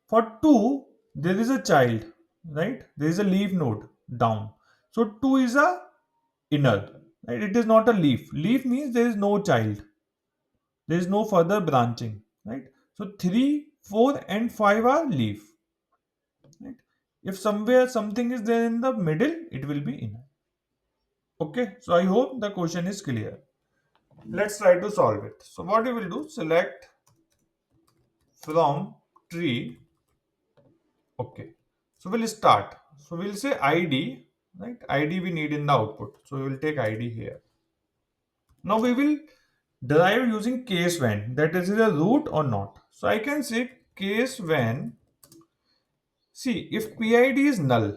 For 2, there is a child, right? There is a leaf node down. So 2 is a inner, right? It is not a leaf. Leaf means there is no child. There is no further branching, right? So 3, 4 and 5 are leaf, right? If somewhere something is there in the middle, it will be inner. Okay, so I hope the question is clear. Let's try to solve it. So what we will do, select from tree. Okay, so we'll start. So we'll say ID, right? ID we need in the output. So we will take ID here. Now we will derive using case when, that is a root or not. So I can say case when, see if PID is null,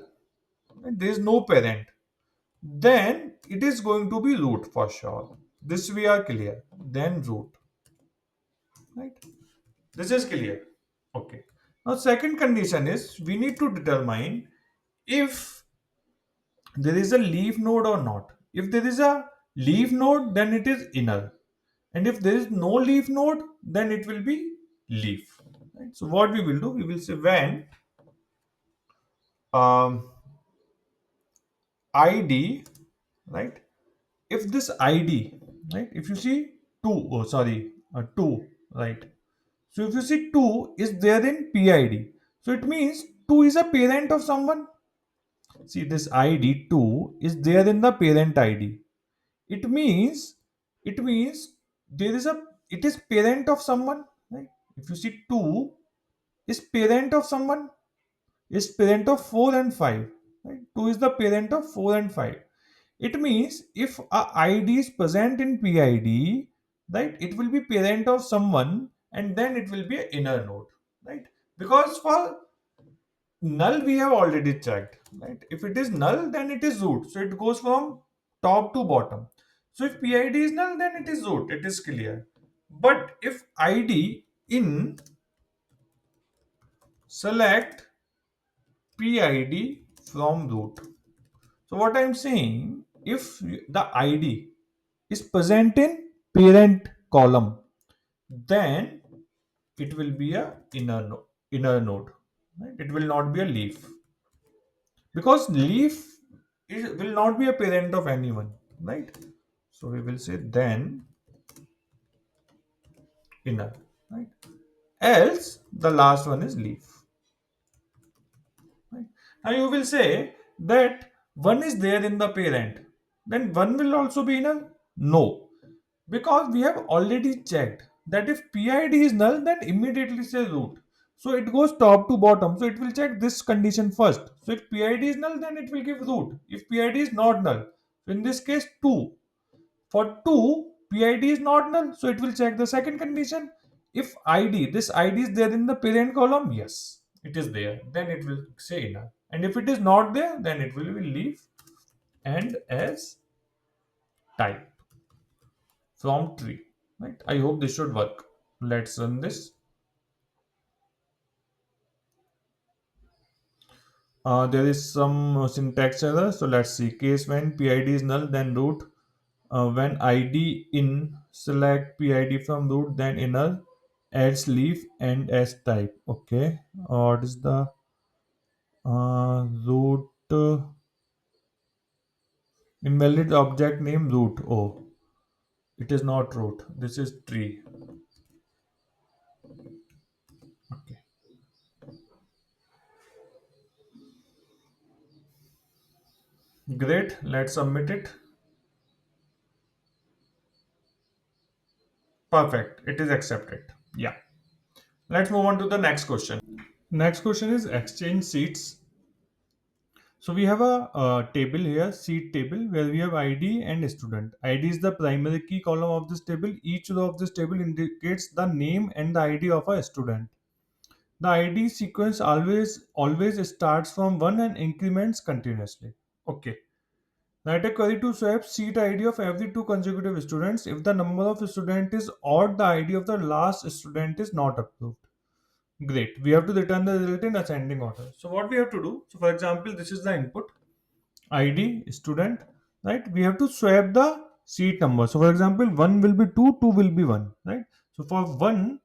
right, there is no parent, then it is going to be root for sure. This we are clear. Then root, right? This is clear. Okay. Now second condition is we need to determine if there is a leaf node or not. If there is a leaf node, then it is inner. And if there is no leaf node, then it will be leaf. Right? So what we will do, we will say when um, ID, right? If this ID, right? If you see 2, oh sorry, 2, right? So if you see 2 is there in PID, so it means 2 is a parent of someone. See this ID 2 is there in the parent ID. It means there is a it is parent of someone, right? If you see 2 is parent of someone, is parent of 4 and 5, right? 2 is the parent of 4 and 5. It means if a ID is present in PID, right, it will be parent of someone and then it will be an inner node, right? Because for null we have already checked, right? If it is null, then it is root. So it goes from top to bottom. So if PID is null, then it is root. It is clear. But if ID in select PID from root. So what I am saying, if the ID is present in parent column, then it will be a inner node. Right? It will not be a leaf, because leaf will not be a parent of anyone, right? So we will say then inner, right? Else the last one is leaf. Right? Now you will say that one is there in the parent, then one will also be inner. No, because we have already checked that if PID is null, then immediately say root. So it goes top to bottom. So it will check this condition first. So if PID is null, then it will give root. If PID is not null, so in this case 2. For 2, PID is not null, so it will check the second condition. If ID, this ID is there in the parent column, yes, it is there, then it will say null. And if it is not there, then it will leave and as type from tree. Right? I hope this should work. Let's run this. There is some syntax error. So let's see. Case when PID is null, then root. When ID in, select PID from root, then inner, adds leaf and as type. Okay. What is the root? Invalid object name root. Oh, it is not root. This is tree. Okay. Great. Let's submit it. Perfect. It is accepted. Yeah. Let's move on to the next question. Next question is exchange seats. So we have a table here, seat table, where we have ID and student. ID is the primary key column of this table. Each row of this table indicates the name and the ID of a student. The ID sequence always starts from 1 and increments continuously. Okay. Write a query to swap seat ID of every two consecutive students. If the number of student is odd, the ID of the last student is not approved. Great. We have to return the result in ascending order. So what we have to do? So for example, this is the input ID student, right? We have to swap the seat number. So for example, one will be two, two will be one, right? So for one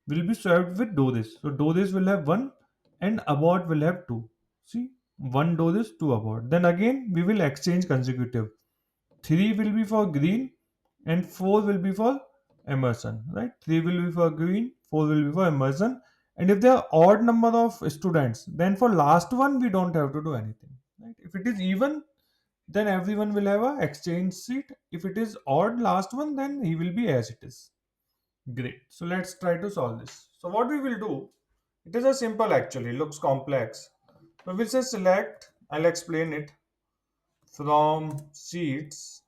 will be swapped with Doris. So Doris will have one and abort will have two. See, one Doris, two abort. Then again we will exchange consecutive. 3 will be for green and 4 will be for Emerson, right? 3 will be for green, 4 will be for Emerson. And if there are odd number of students, then for last one we don't have to do anything, right? If it is even, then everyone will have a exchange seat. If it is odd last one, then he will be as it is. Great. So let's try to solve this. So what we will do, it is a simple actually, looks complex. So we'll say select, I'll explain it, from seats,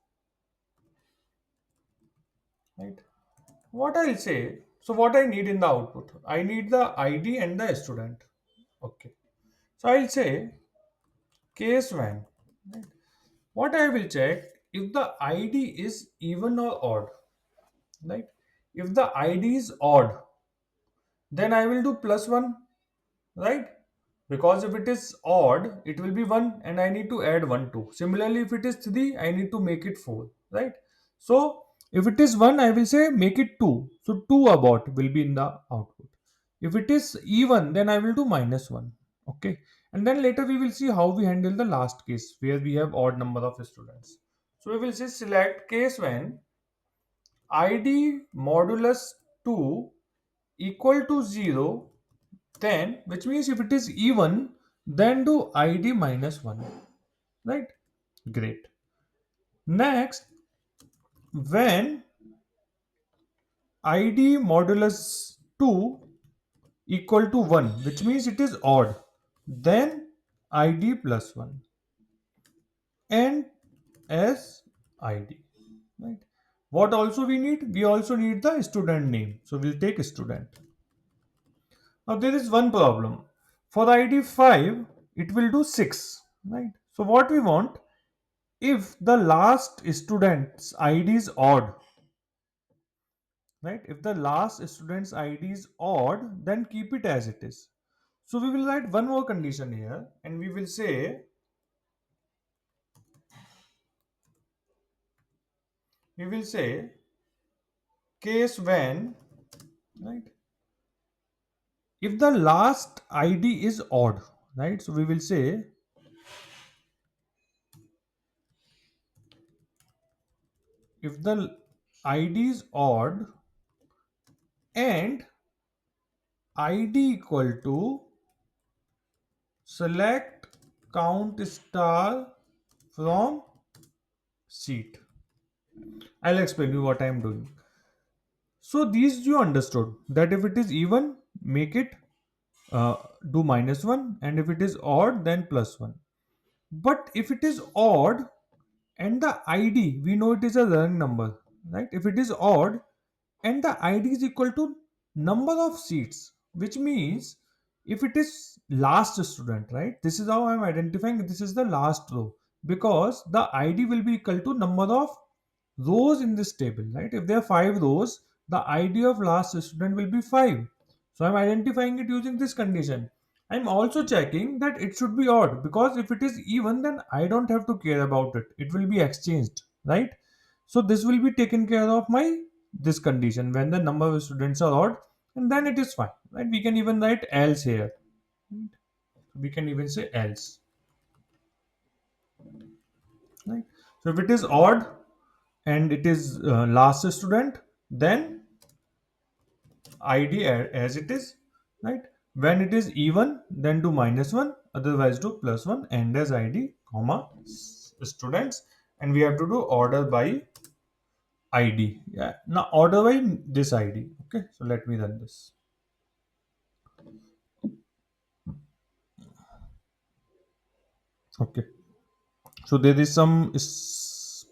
right? What I'll say, so what I need in the output, I need the ID and the student. Okay. So I'll say case when, right? What I will check if the ID is even or odd, right? If the ID is odd, then I will do plus one, right? Because if it is odd, it will be 1 and I need to add 1 too. Similarly, if it is 3, I need to make it 4, right? So if it is 1, I will say make it 2. So 2 about will be in the output. If it is even, then I will do minus 1. Okay. And then later we will see how we handle the last case where we have odd number of students. So we will say select case when ID modulus 2 equal to 0, then which means if it is even, then do id minus 1, right? Great. Next, when id modulus 2 equal to 1, which means it is odd, then id plus 1 and as id, right? What also we need, we also need the student name, so we'll take student. Now there is one problem. For ID 5, it will do 6, right? So what we want, if the last student's ID is odd, right? If the last student's ID is odd, then keep it as it is. So we will write one more condition here and we will say case when, right? If the last ID is odd, right? So we will say if the ID is odd and id equal to select count star from seat. I'll explain you what I'm doing. So these you understood that if it is even, make it uh, do minus 1, and if it is odd, then plus 1. But if it is odd and the id, we know it is a running number, right? If it is odd and the id is equal to number of seats, which means if it is last student, right, this is how I'm identifying this is the last row, because the id will be equal to number of rows in this table, right? If there are 5 rows, the id of last student will be 5. So I'm identifying it using this condition. I'm also checking that it should be odd, because if it is even, then I don't have to care about it. It will be exchanged, right? So this will be taken care of my this condition when the number of students are odd, and then it is fine, right? We can even write else here. Right? We can even say else, right? So if it is odd and it is last student, then id as it is, right? When it is even, then do -1, otherwise do +1, and as id comma students, and we have to do order by id. Yeah, now order by this id. Okay, so let me run this. Okay, so there is some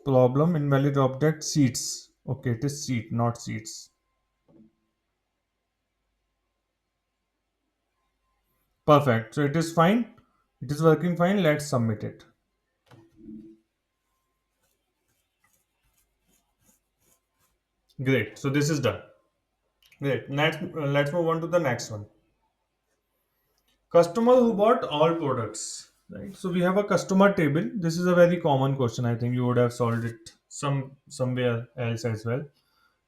problem, invalid object seats. Okay, it is seat, not seats. Perfect, so it is fine, it is working fine. Let's submit it. Great, so this is done. Great. Let's move on to the next one. Customer who bought all products. Right. So we have a customer table. This is a very common question. I think you would have solved it somewhere else as well.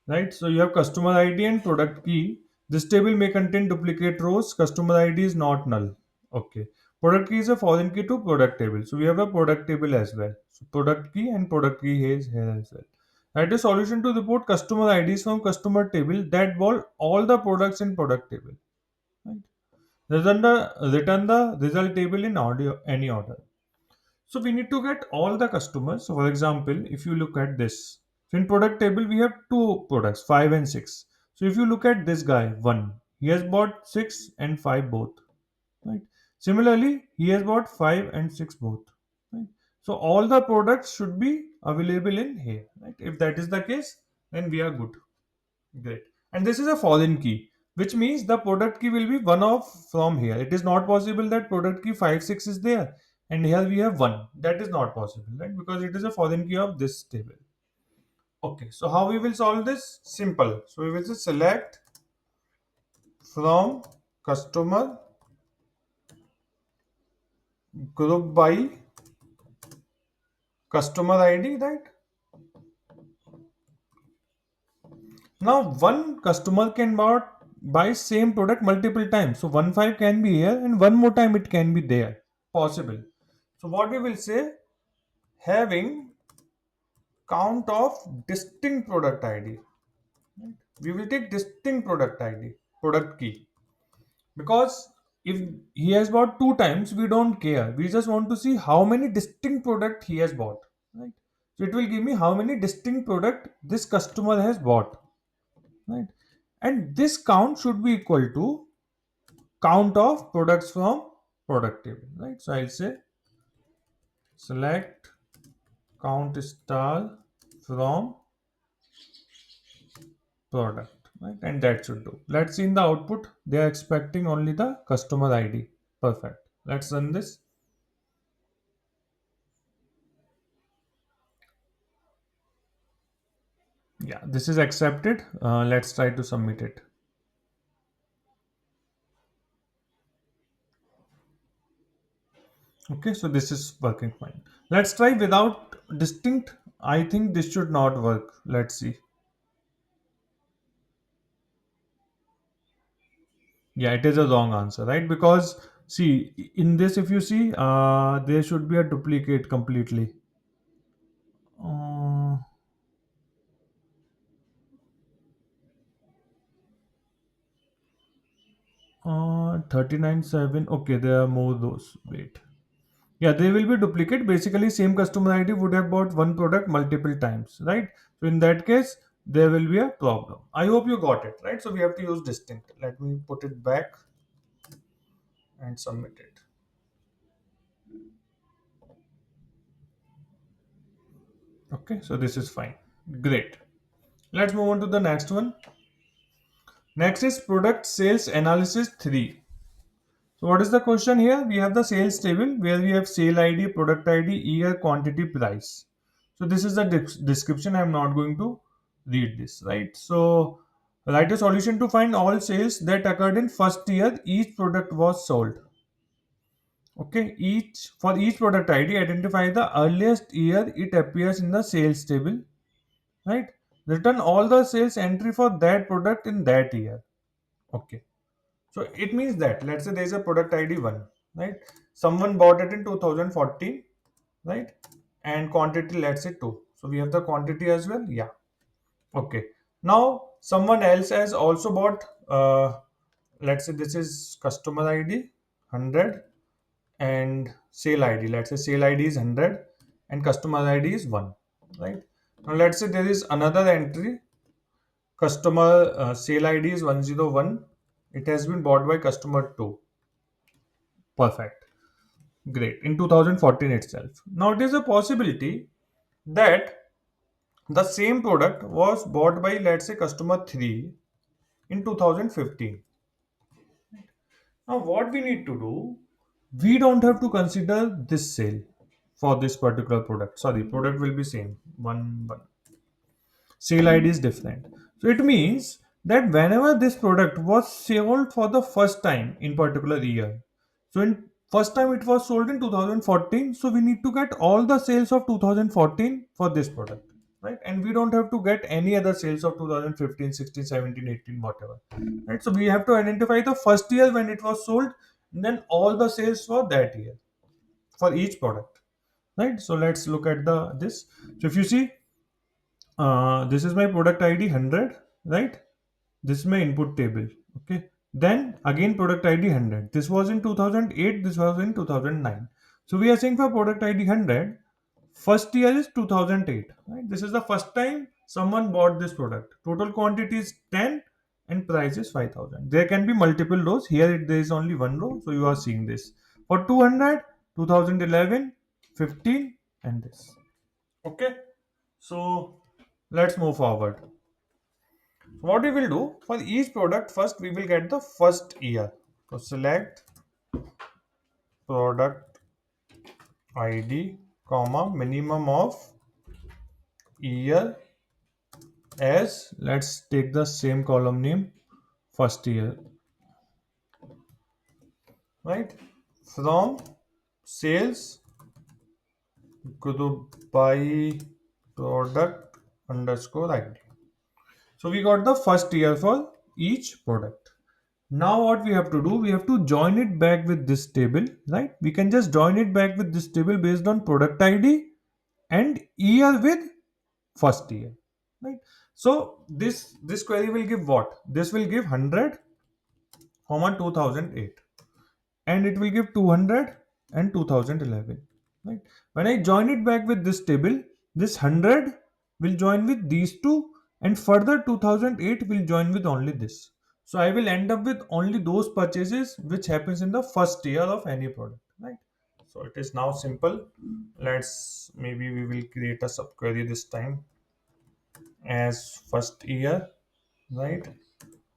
Right. So you have customer ID and product key. This table may contain duplicate rows. Customer ID is not null. Okay. Product key is a foreign key to product table. So we have a product table as well. So product key and product key is here as well. Write a solution to report customer IDs from customer table that bought all the products in product table. Right. Return the result table in any order. So we need to get all the customers. So for example, if you look at this, so in product table we have two products, 5 and 6. So if you look at this guy, one, he has bought 6 and 5 both. Right. Similarly, he has bought 5 and 6 both. Right. So all the products should be available in here. Right. If that is the case, then we are good. Great. And this is a foreign key, which means the product key will be one of from here. It is not possible that product key 5 6 is there and here we have one. That is not possible, right? Because it is a foreign key of this table. Okay, so how we will solve this? Simple. So we will just select from customer group by customer ID, right? Now one customer can buy same product multiple times. So 1 5 can be here and one more time it can be there. Possible. So what we will say, having count of distinct product ID. Right? We will take distinct product ID, product key, because if he has bought 2 times, we don't care. We just want to see how many distinct product he has bought. Right? So it will give me how many distinct product this customer has bought. Right? And this count should be equal to count of products from product table. Right? So I'll say select count star from product, right? And that should do. Let's see in the output, they are expecting only the customer ID. Perfect. Let's run this. Yeah, this is accepted. Let's try to submit it. Okay, so this is working fine. Let's try without distinct. I think this should not work. Let's see. Yeah, it is a wrong answer, right? Because see, in this, if you see, there should be a duplicate completely. Uh, 39.7. Okay, there are more those. Wait. Yeah, they will be duplicate. Basically, same customer ID would have bought one product multiple times, right? So in that case, there will be a problem. I hope you got it, right? So we have to use distinct. Let me put it back and submit it. Okay, so this is fine. Great. Let's move on to the next one. Next is product sales analysis 3. So what is the question here? We have the sales table where we have sale ID, product ID, year, quantity, price. So this is the description. I am not going to read this, right? So write a solution to find all sales that occurred in first year each product was sold. Okay, each for each product ID, identify the earliest year it appears in the sales table, right? Return all the sales entry for that product in that year. Okay. So it means that let's say there is a product ID 1, right? Someone bought it in 2014, right? And quantity, let's say 2. So we have the quantity as well. Yeah. Okay. Now someone else has also bought, let's say this is customer ID 100 and sale ID. Let's say sale ID is 100 and customer ID is 1, right? Now let's say there is another entry. Customer sale ID is 101. It has been bought by customer 2. Perfect. Great. In 2014 itself. Now it is a possibility that the same product was bought by, let's say, customer 3 in 2015. Now what we need to do, we don't have to consider this sale for this particular product. Sorry, product will be same. One. Sale ID is different. So it means that whenever this product was sold for the first time in particular year, so in first time it was sold in 2014, so we need to get all the sales of 2014 for this product, right? And we don't have to get any other sales of 2015, 16, 17, 18, whatever, right? So we have to identify the first year when it was sold, and then all the sales for that year for each product, right? So let's look at the this. So if you see, this is my product ID 100, right? This is my input table. Okay. Then again product ID 100. This was in 2008. This was in 2009. So we are saying for product ID 100, first year is 2008. Right. This is the first time someone bought this product. Total quantity is 10 and price is 5,000. There can be multiple rows. Here there is only one row. So you are seeing this. For 200, 2011, 15 and this. Okay. So let's move forward. What we will do for each product, first we will get the first year. So select product ID, comma minimum of year as, let's take the same column name, first year, right? From sales group by product underscore ID. So we got the first year for each product. Now what we have to do, we have to join it back with this table, right? We can just join it back with this table based on product ID and year with first year, right? So this query will give what? This will give 100, 2008, and it will give 200 and 2011, right? When I join it back with this table, this 100 will join with these two, and further 2008 will join with only this. So I will end up with only those purchases which happens in the first year of any product, right? So it is now simple. Let's, maybe we will create a subquery this time as first year, right?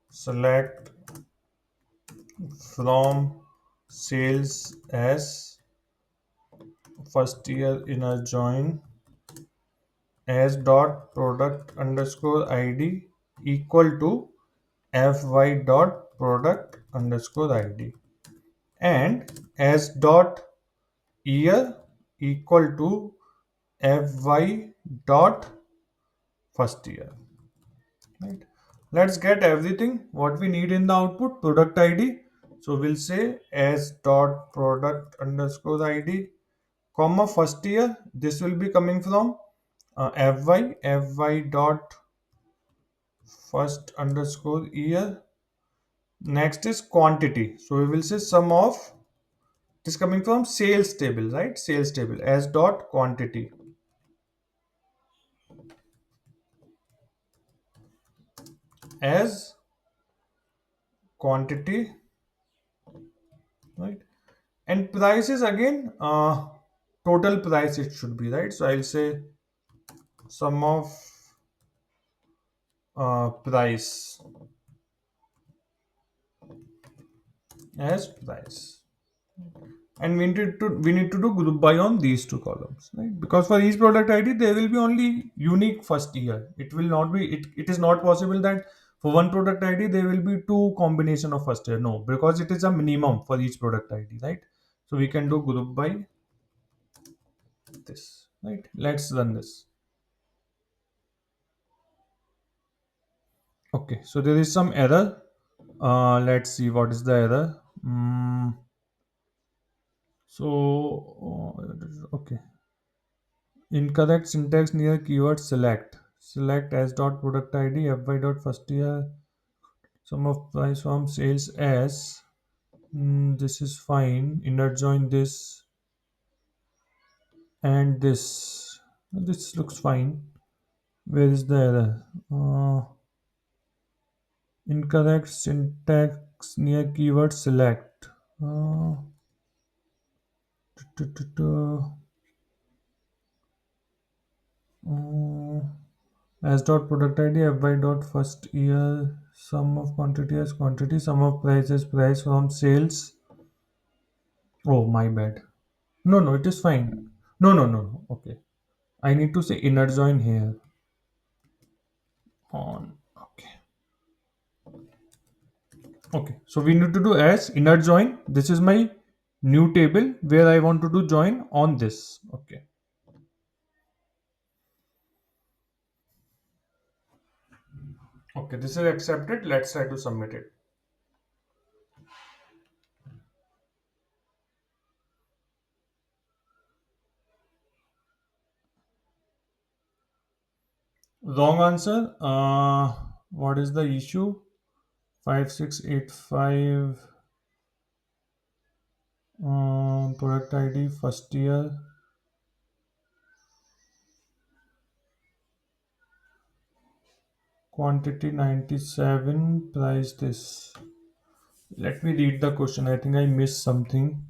Select from sales as first year inner join as dot product underscore id equal to fy dot product underscore id, and as dot year equal to fy dot first year, right? Let's get everything what we need in the output. Product id, so we'll say as dot product underscore id, comma first year. This will be coming from fy dot first underscore year. Next is quantity, so we will say sum of, it is coming from sales table, right? Sales table as dot quantity, as quantity, right? And price is again total price, it should be, right? So I'll say sum of price as price, and we need to do group by on these two columns, right? Because for each product ID there will be only unique first year. It will not be it is not possible that for one product ID there will be two combination of first year. No, because it is a minimum for each product ID, right? So we can do group by this, right? Let's run this. Okay, so there is some error. Let's see what is the error. Okay, incorrect syntax near keyword select. Select as dot product ID fy dot first year sum of price from sales as. This is fine. Inner join this and this. This looks fine. Where is the error? Incorrect syntax near keyword select. Uh, tu- tu- tu- uh, as dot product ID fy dot first year sum of quantity as quantity sum of price as price from sales. Oh, my bad. No, no, it is fine. No, no, no, no. Okay, I need to say inner join here on. Okay, okay. So we need to do as inner join. This is my new table where I want to do join on this. Okay. Okay, this is accepted. Let's try to submit it. Wrong answer. What is the issue? 5685 product ID first year quantity 97 price this. Let me read the question. I think I missed something.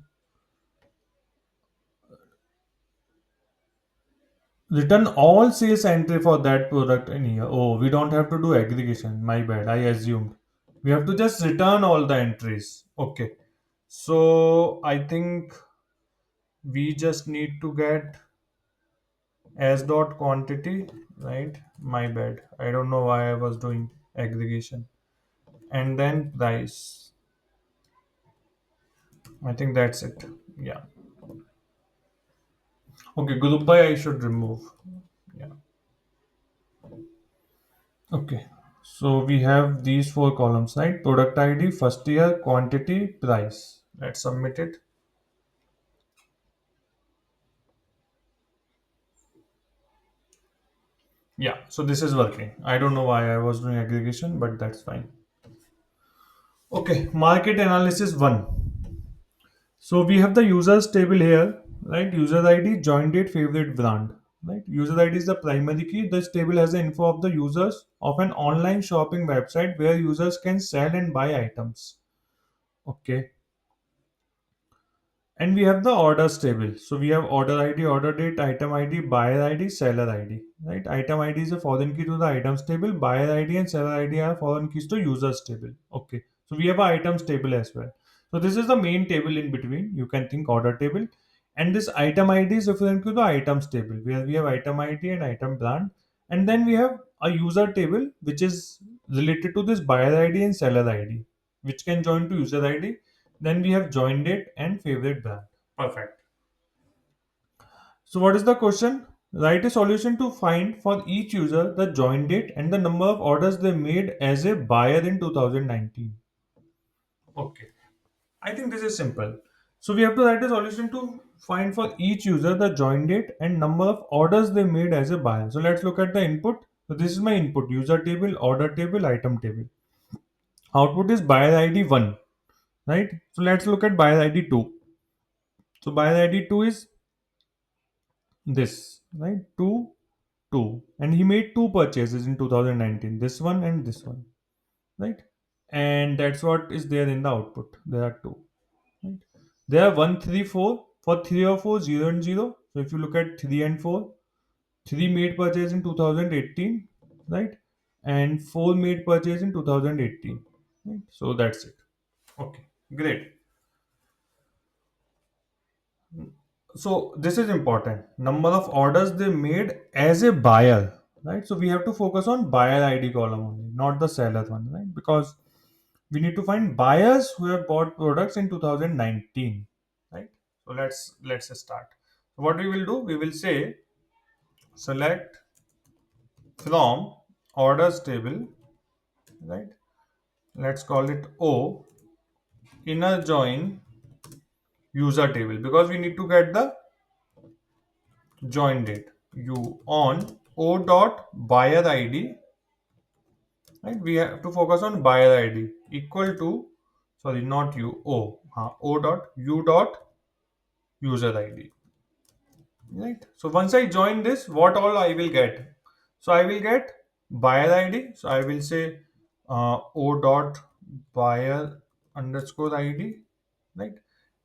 Return all sales entry for that product in here. Oh, we don't have to do aggregation. My bad. I assumed. We have to just return all the entries. Okay. So I think we just need to get as dot quantity, right? My bad. I don't know why I was doing aggregation. And then price. I think that's it. Yeah. Okay, group by I should remove. Yeah. Okay. So we have these four columns, right? Product ID, first year, quantity, price. Let's submit it. Yeah. So this is working. I don't know why I was doing aggregation, but that's fine. Okay. Market analysis one. So we have the users table here, right? User ID, join date, favorite brand, right? User ID is the primary key. This table has the info of the users of an online shopping website where users can sell and buy items. Okay. And we have the orders table. So we have order ID, order date, item ID, buyer ID, seller ID. Right? Item ID is a foreign key to the items table. Buyer ID and seller ID are foreign keys to users table. Okay. So we have a items table as well. So this is the main table in between. You can think order table. And this item ID is referring to the items table where we have item ID and item brand. And then we have a user table which is related to this buyer ID and seller ID, which can join to user ID. Then we have join date and favorite brand. Perfect. So what is the question? Write a solution to find for each user the join date and the number of orders they made as a buyer in 2019. Okay. I think this is simple. So we have to write a solution to find for each user the join date and number of orders they made as a buyer. So let's look at the input. So this is my input: user table, order table, item table. Output is buyer ID 1, right? So let's look at buyer ID 2. So buyer ID 2 is this, right? 2, 2. And he made two purchases in 2019, this one and this one, right? And that's what is there in the output. There are two, right? There are 1, 3, 4. For 3 or 4, 0 and 0. So if you look at 3 and 4, 3 made purchase in 2018, right? and 4 made purchase in 2018. Right? So that's it. Okay, great. So this is important. Number of orders they made as a buyer, right? So we have to focus on buyer ID column only, not the seller one, right? Because we need to find buyers who have bought products in 2019, right? So let's start. So what we will do, we will say select from orders table, right? Let's call it O, inner join user table, because we need to get the join date. You on O dot buyer ID, right? We have to focus on buyer ID equal to, sorry, not you, O dot u dot user ID, right? So once I join this, what all I will get? So I will get buyer ID. So I will say O dot buyer underscore ID, right?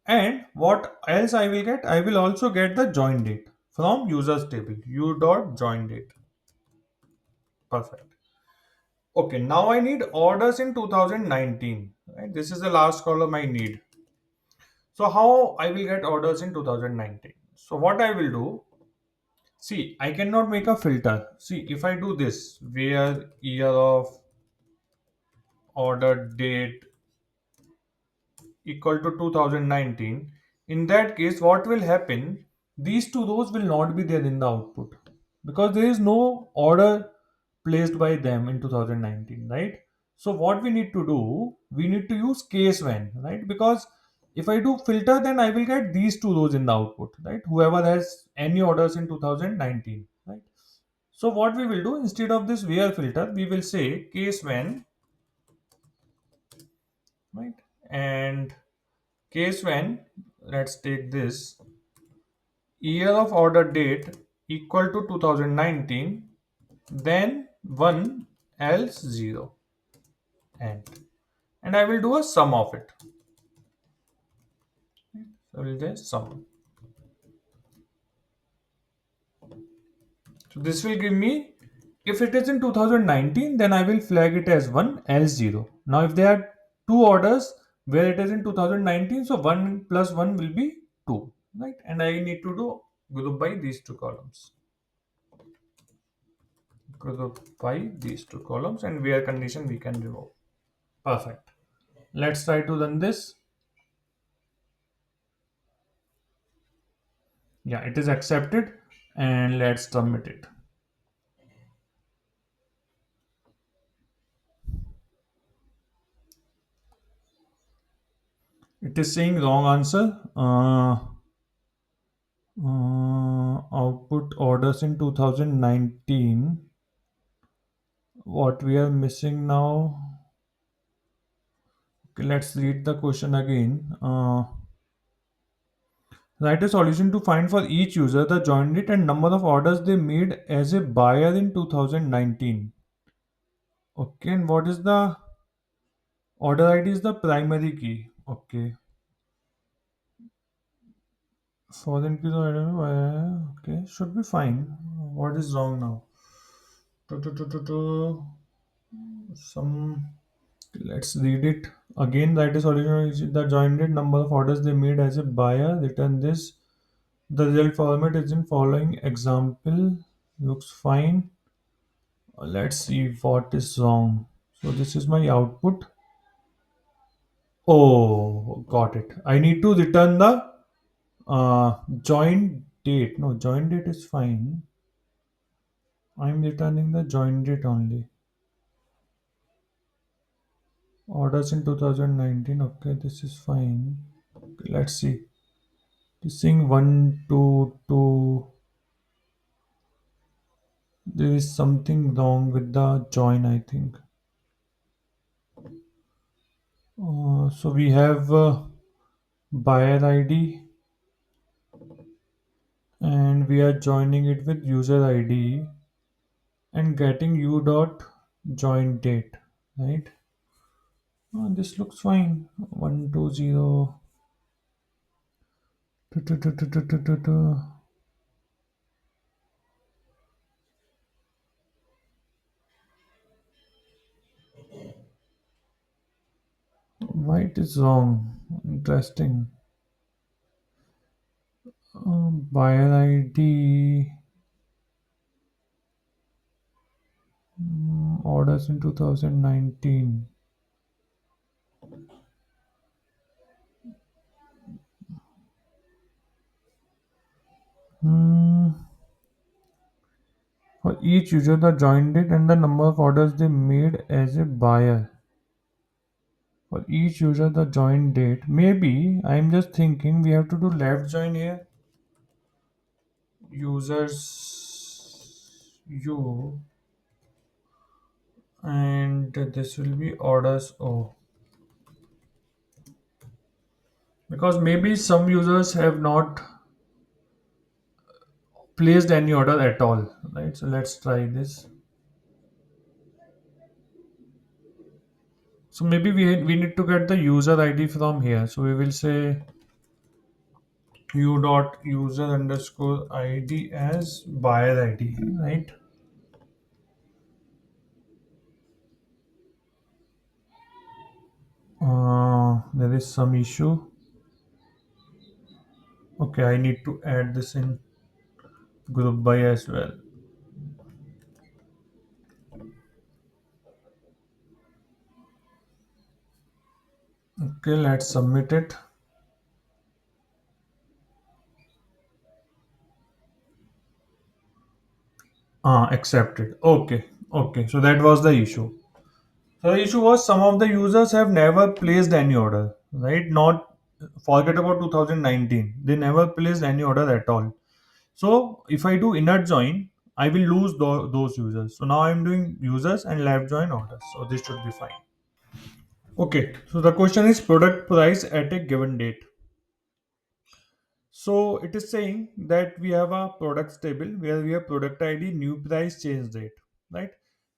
And what else I will get? I will also get the join date from users table, u dot join date. Perfect. Okay, now I need orders in 2019, right? This is the last column I need. So how I will get orders in 2019? So what I will do, see, I cannot make a filter. See, if I do this, where year of order date equal to 2019, in that case, what will happen? These two rows will not be there in the output because there is no order placed by them in 2019, right? So what we need to do, we need to use case when, right? Because if I do filter, then I will get these two rows in the output, right? Whoever has any orders in 2019, right? So what we will do, instead of this where filter, we will say case when, right? And case when, let's take this year of order date equal to 2019, then 1 else 0, and I will do a sum of it. So we'll say sum. So this will give me, if it is in 2019, then I will flag it as 1 else 0. Now if there are two orders where it is in 2019, so 1 plus 1 will be 2, right? And I need to do group by these two columns. Group by these two columns, and where condition we can remove. Perfect. Let's try to run this. Yeah, it is accepted, and let's submit it. It is saying wrong answer. Output orders in 2019. What we are missing now? Okay, let's read the question again. Write a solution to find for each user the join date and number of orders they made as a buyer in 2019. Okay, and what is the order ID is the primary key. Okay. Foreign keys, I don't know. Okay, should be fine. What is wrong now? Some. Let's read it again. That is original is the joined number of orders they made as a buyer. Return this. The result format is in following example. Looks fine. Let's see what is wrong. So this is my output. Oh, got it. I need to return the join date. No, join date is fine. I'm returning the join date only. Orders in 2019. Okay, this is fine. Okay, let's see. This thing 1, 2, 2. There is something wrong with the join, I think. So we have buyer ID and we are joining it with user ID and getting u dot join date, right? This looks fine. 120. Tu, tu, tu, tu, tu, tu, tu, tu. it is wrong. Interesting. Buyer ID, orders in 2019. Hmm. For each user, the join date and the number of orders they made as a buyer. For each user, the join date. Maybe I'm just thinking we have to do left join here. Users you, and this will be orders O, because maybe some users have not placed any order at all, right? So let's try this. So maybe we need to get the user ID from here. So we will say u dot user underscore ID as buyer ID, right? There is some issue. Okay, I need to add this in group by as well. Okay, let's submit it. Accepted. Okay, okay. So that was the issue. So the issue was some of the users have never placed any order, right? Not forget about 2019. They never placed any order at all. So if I do inner join, I will lose those users. So now I'm doing users and left join orders. So this should be fine. Okay. So the question is product price at a given date. So it is saying that we have a products table where we have product ID, new price, change date, right?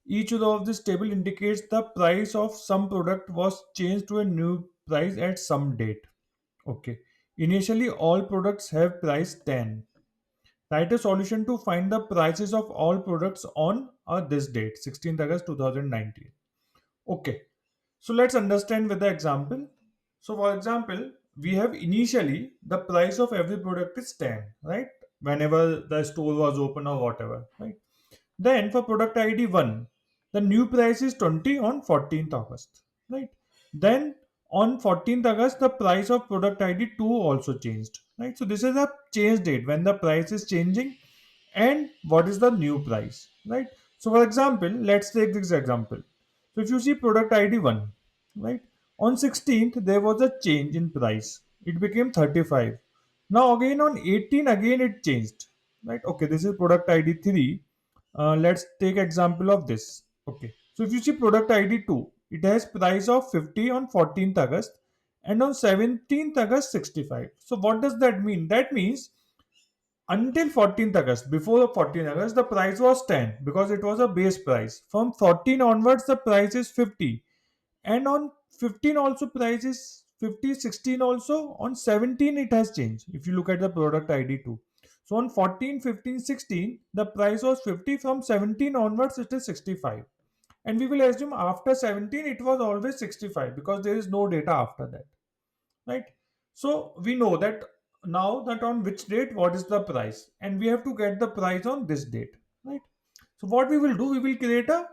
Each row of this table indicates the price of some product was changed to a new price at some date. Okay. Initially, all products have price 10. Write a solution to find the prices of all products on this date, 16th August 2019. Okay. So let's understand with the example. So for example, we have initially the price of every product is 10, right? Whenever the store was open or whatever, right? Then for product ID 1, the new price is 20 on 14th August, right? Then on 14th August, the price of product ID 2 also changed, right? So this is a change date when the price is changing and what is the new price, right? So for example, let's take this example. So if you see product ID 1, right, on 16th there was a change in price, it became 35. Now again on 18 again it changed, right? Okay, this is product ID 3. Let's take example of this. Okay, so if you see product ID 2, it has price of 50 on 14th August and on 17th August 65. So what does that mean? That means until 14th August, before the 14th August, the price was 10 because it was a base price. From 14 onwards, the price is 50. And on 15 also price is 50, 16 also. On 17 it has changed. If you look at the product ID too. So on 14, 15, 16, the price was 50. From 17 onwards, it is 65. And we will assume after 17, it was always 65 because there is no data after that, right? So we know that now that on which date what is the price, and we have to get the price on this date, right? So what we will do, we will create a,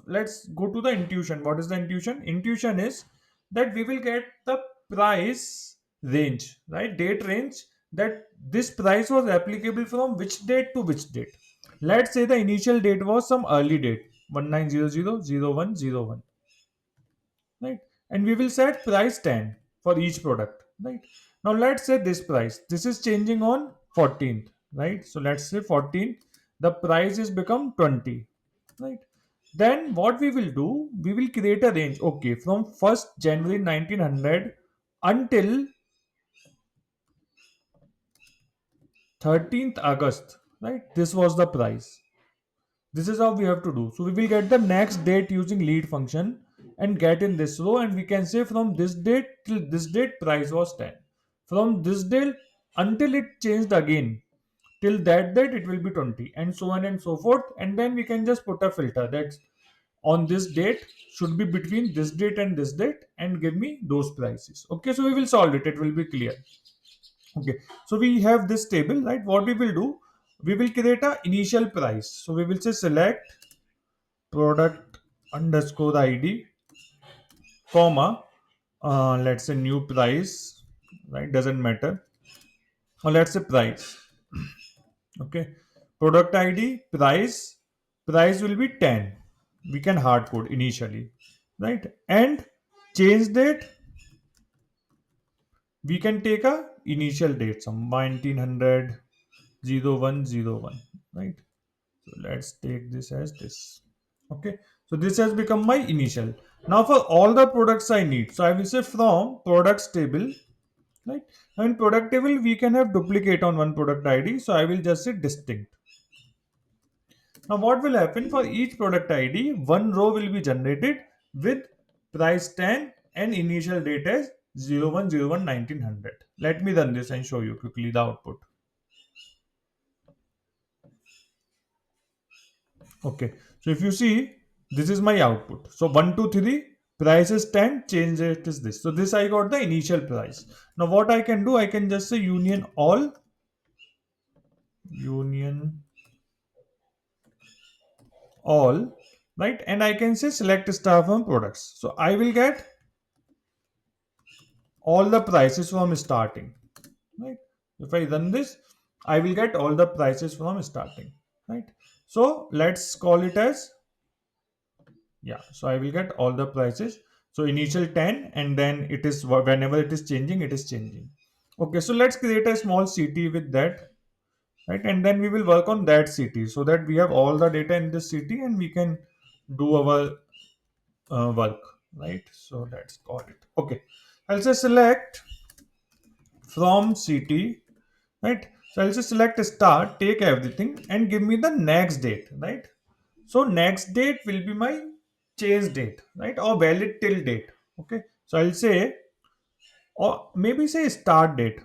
let's go to the intuition. What is the intuition? Intuition is that we will get the price range, right? Date range, that this price was applicable from which date to which date. Let's say the initial date was some early date, 1900 0101, right? And we will set price 10 for each product, right? Now let's say this price, this is changing on 14th, right? So let's say 14th, the price is become 20, right? Then what we will do, we will create a range. Okay, from 1st January 1900 until 13th August, right? This was the price. This is how we have to do. So we will get the next date using lead function and get in this row, and we can say from this date till this date price was 10. From this date until it changed again till that date it will be 20, and so on and so forth. And then we can just put a filter. That's on this date should be between this date and this date and give me those prices. Okay, so we will solve it. It will be clear. Okay, so we have this table, right? What we will do, we will create a initial price. So we will say select product underscore ID, comma, let's say new price, right? Doesn't matter. Or let's say price. Okay, product ID, price will be 10. We can hard code initially, right? And change date, we can take a initial date, some 1900 0101, right? So let's take this as this. Okay, so this has become my initial. Now for all the products I need, so I will say from products table, right? Now in product table we can have duplicate on one product ID, so I will just say distinct. Now what will happen, for each product ID, one row will be generated with price 10 and initial date as 01011900. Let me run this and show you quickly the output. Okay, so if you see, this is my output. So 1, 2, 3, price is 10, change rate is this. So this I got the initial price. Now what I can do, I can just say union all, right? And I can say select star from products. So I will get all the prices from starting, right? If I run this, I will get all the prices from starting, right? So let's call it as, yeah, so I will get all the prices. So initial 10, and then it is whenever it is changing, it is changing. Okay, so let's create a small city with that, right? And then we will work on that city so that we have all the data in this city and we can do our work, right? So let's call it, okay, I'll say select from city, right? So I'll just select start, take everything and give me the next date, right? So next date will be my change date, right? Or valid till date. Okay. So I'll say, or maybe say start date.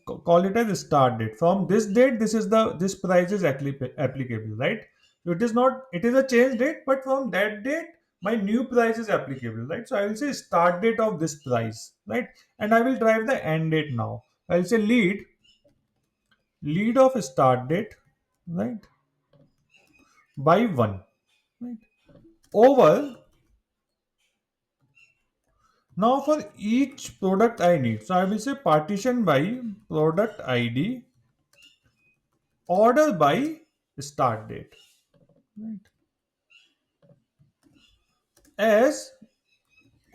Call it as a start date. From this date, this price is applicable, right? So it is not, it is a change date, but from that date, my new price is applicable, right? So I will say start date of this price, right? And I will drive the end date now. I'll say lead of start date, right, by 1, right, over. Now for each product I need, so I will say partition by product ID, order by start date, right, as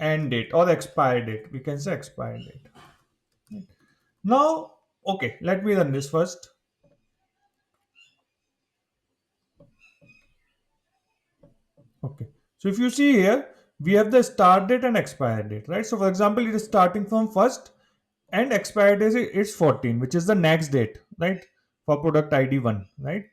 end date or expire date. We can say expire date. Right. Now, okay, let me run this first. Okay. So if you see here, we have the start date and expire date, right? So for example, it is starting from first and expire date is 14, which is the next date, right? For product ID 1, right?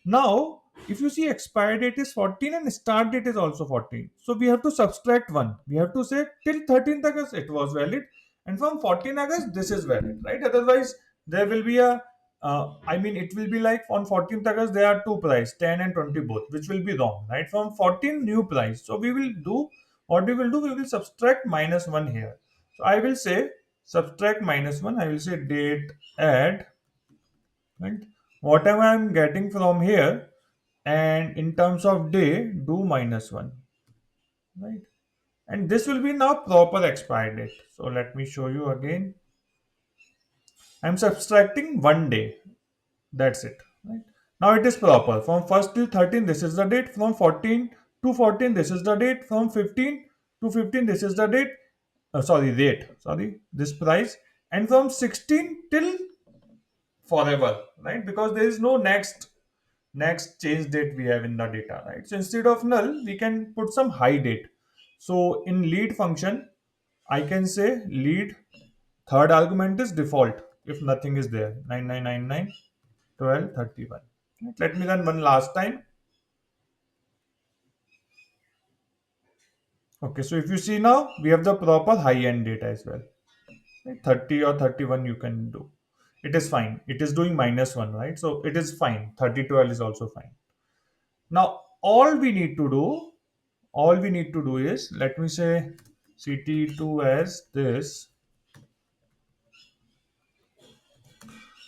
Now, if you see expire date is 14 and start date is also 14. So we have to subtract 1. We have to say till 13th August it was valid and from 14 August this is valid, right? Otherwise, there will be a I mean, it will be like on 14th August, there are two price, 10 and 20 both, which will be wrong, right? From 14, new price. So we will do, what we will do, we will subtract minus 1 here. So I will say subtract minus 1. I will say date add, right? Whatever I am getting from here, and in terms of day, do minus 1, right? And this will be now proper expire date. So let me show you again. I am subtracting 1 day. That's it. Right? Now it is proper. From 1st till 13, this is the date. From 14 to 14, this is the date. From 15 to 15, this is the date. Sorry, rate. Sorry, this price. And from 16 till forever, right? Because there is no next change date we have in the data, right? So instead of null, we can put some high date. So in lead function, I can say lead third argument is default if nothing is there, 9999 1231. Let me run one last time. Okay, so if you see now, we have the proper high end data as well. Right? 30 or 31 you can do. It is fine. It is doing minus 1, right? So it is fine. 3012 is also fine. Now, all we need to do, all we need to do is, let me say CT2 as this,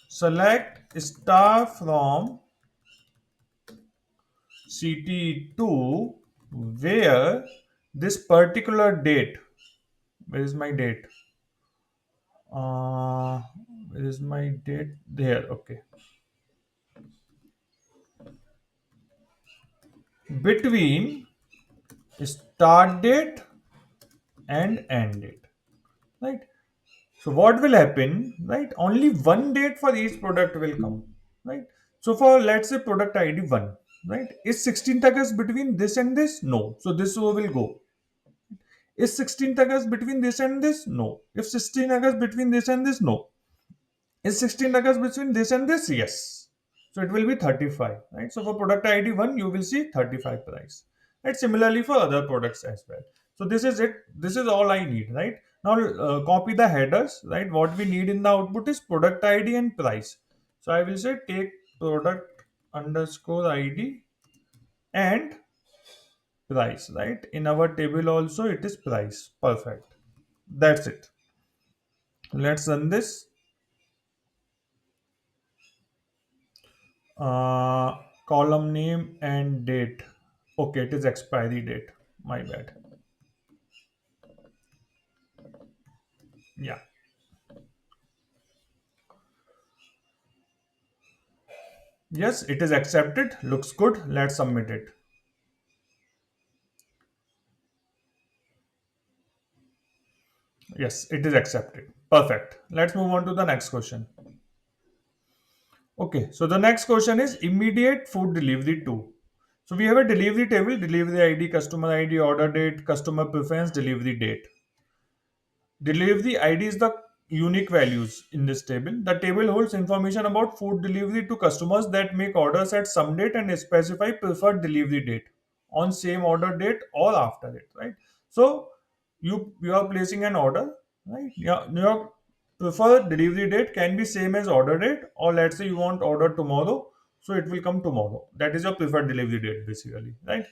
select star from CT2 where this particular date, where is my date? Uh, where is my date? There, okay. Between start date and end date, right? So what will happen, right? Only one date for each product will come, right? So for, let's say, product ID 1, right? Is 16th August between this and this? No. So this row will go. Is 16th August between this and this? No. If 16th August between this and this? No. Is 16th August between this and this? Yes. So it will be 35, right? So for product ID 1, you will see 35 price. Right? Similarly for other products as well. So this is it. This is all I need, right? Now copy the headers, right? What we need in the output is product ID and price. So I will say take product underscore ID and price, right? In our table also it is price. Perfect. That's it. Let's run this. Uh, Column name and date. Okay, it is expiry date. My bad. Yeah. Yes, it is accepted. Looks good. Let's submit it. Yes, it is accepted. Perfect. Let's move on to the next question. Okay, so the next question is immediate food delivery to. So we have a delivery table, delivery ID, customer ID, order date, customer preference, delivery date. Delivery ID is the unique values in this table. The table holds information about food delivery to customers that make orders at some date and specify preferred delivery date on same order date or after it, right? So you are placing an order, right? Your preferred delivery date can be same as order date, or let's say you want order tomorrow, so it will come tomorrow. That is your preferred delivery date basically, right?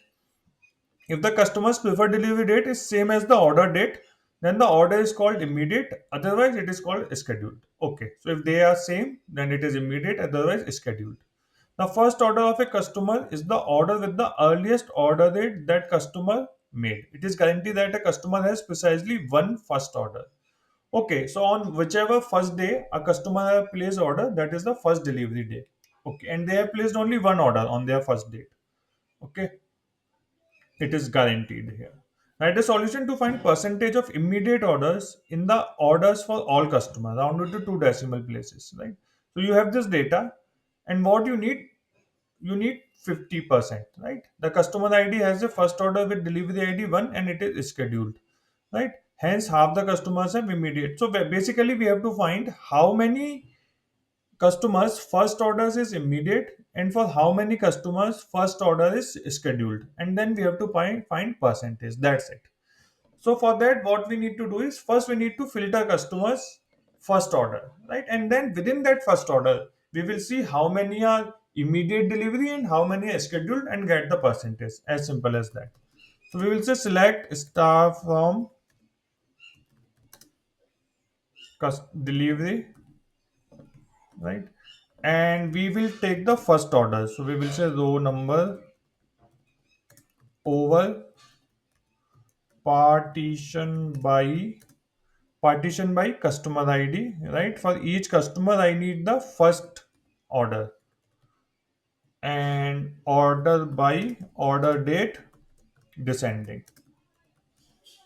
If the customer's preferred delivery date is same as the order date, then the order is called immediate, otherwise it is called scheduled. Okay, so if they are same, then it is immediate, otherwise scheduled. The first order of a customer is the order with the earliest order date that customer made. It is guaranteed that a customer has precisely one first order. Okay, so on whichever first day a customer have placed order, that is the first delivery day. Okay, and they have placed only one order on their first date. Okay, it is guaranteed here. Write a solution to find percentage of immediate orders in the orders for all customers, rounded to two decimal places, right? So you have this data, and what you need 50%, right? The customer ID has a first order with delivery ID 1 and it is scheduled, right? Hence, half the customers have immediate. So basically, we have to find how many customers first orders is immediate and for how many customers first order is scheduled, and then we have to find percentage. That's it. So for that, what we need to do is, first we need to filter customers first order, right? And then within that first order we will see how many are immediate delivery and how many are scheduled and get the percentage. As simple as that. So we will say select star from delivery, right? And we will take the first order. So we will say row number over partition by customer ID, right? For each customer, I need the first order, and order by order date descending,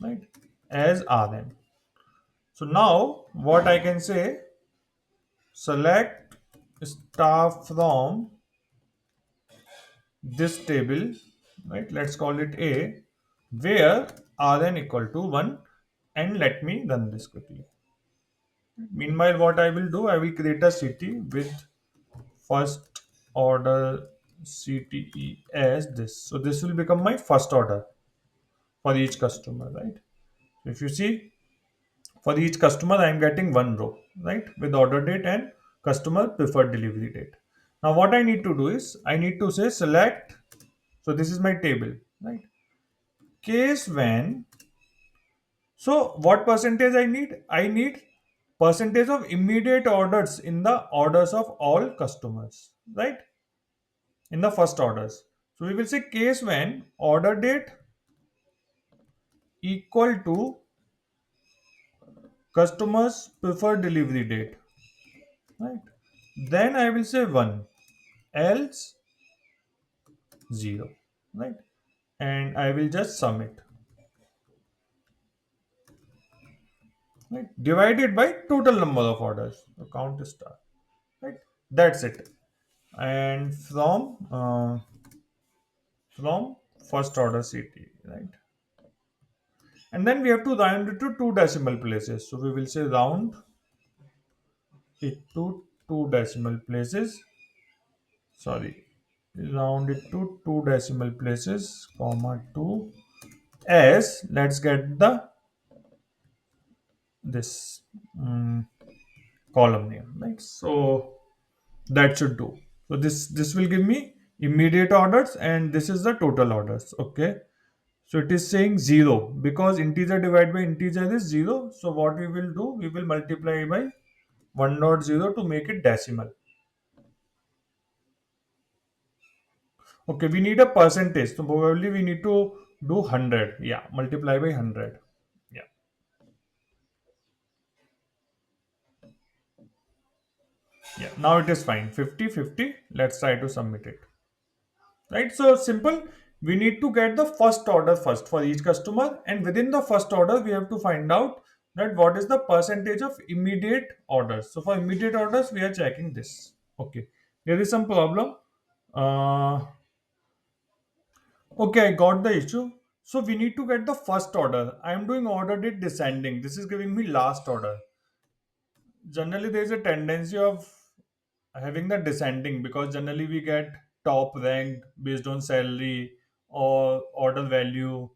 right? As Rn. So now what I can say, select star from this table, right? Let's call it A, where Rn equal to 1, and let me run this quickly. Meanwhile, what I will do, I will create a city with first order CTE as this. So this will become my first order for each customer, right? If you see, for each customer, I am getting one row, right? With order date and customer preferred delivery date. Now what I need to do is, I need to say select, so this is my table, right? case when, so what percentage I need? I need percentage of immediate orders in the orders of all customers, right? In the first orders. So we will say case when order date equal to customers preferred delivery date, right? Then I will say 1, else 0, right? And I will just sum it, right? Divided by total number of orders. So count star, right? That's it. And from first order CT, right? And then we have to round it to two decimal places. So we will say round it to two decimal places. Sorry, round it to two decimal places, comma 2. As let's get the this um, column name, right? So that should do. So this will give me immediate orders, and this is the total orders. Okay. So it is saying 0 because integer divided by integer is 0. So what we will do, we will multiply by 1.0 to make it decimal. Okay, we need a percentage. So probably we need to do 100. Yeah, multiply by 100. Yeah, yeah. Now it is fine. 50, 50. Let's try to submit it. Right, so simple. We need to get the first order first for each customer, and within the first order we have to find out that what is the percentage of immediate orders. So for immediate orders we are checking this. Okay, there is some problem. Uh, okay, I got the issue. So we need to get the first order. I am doing order date descending. This is giving me last order. Generally there is a tendency of having the descending because generally we get top ranked based on salary or order value,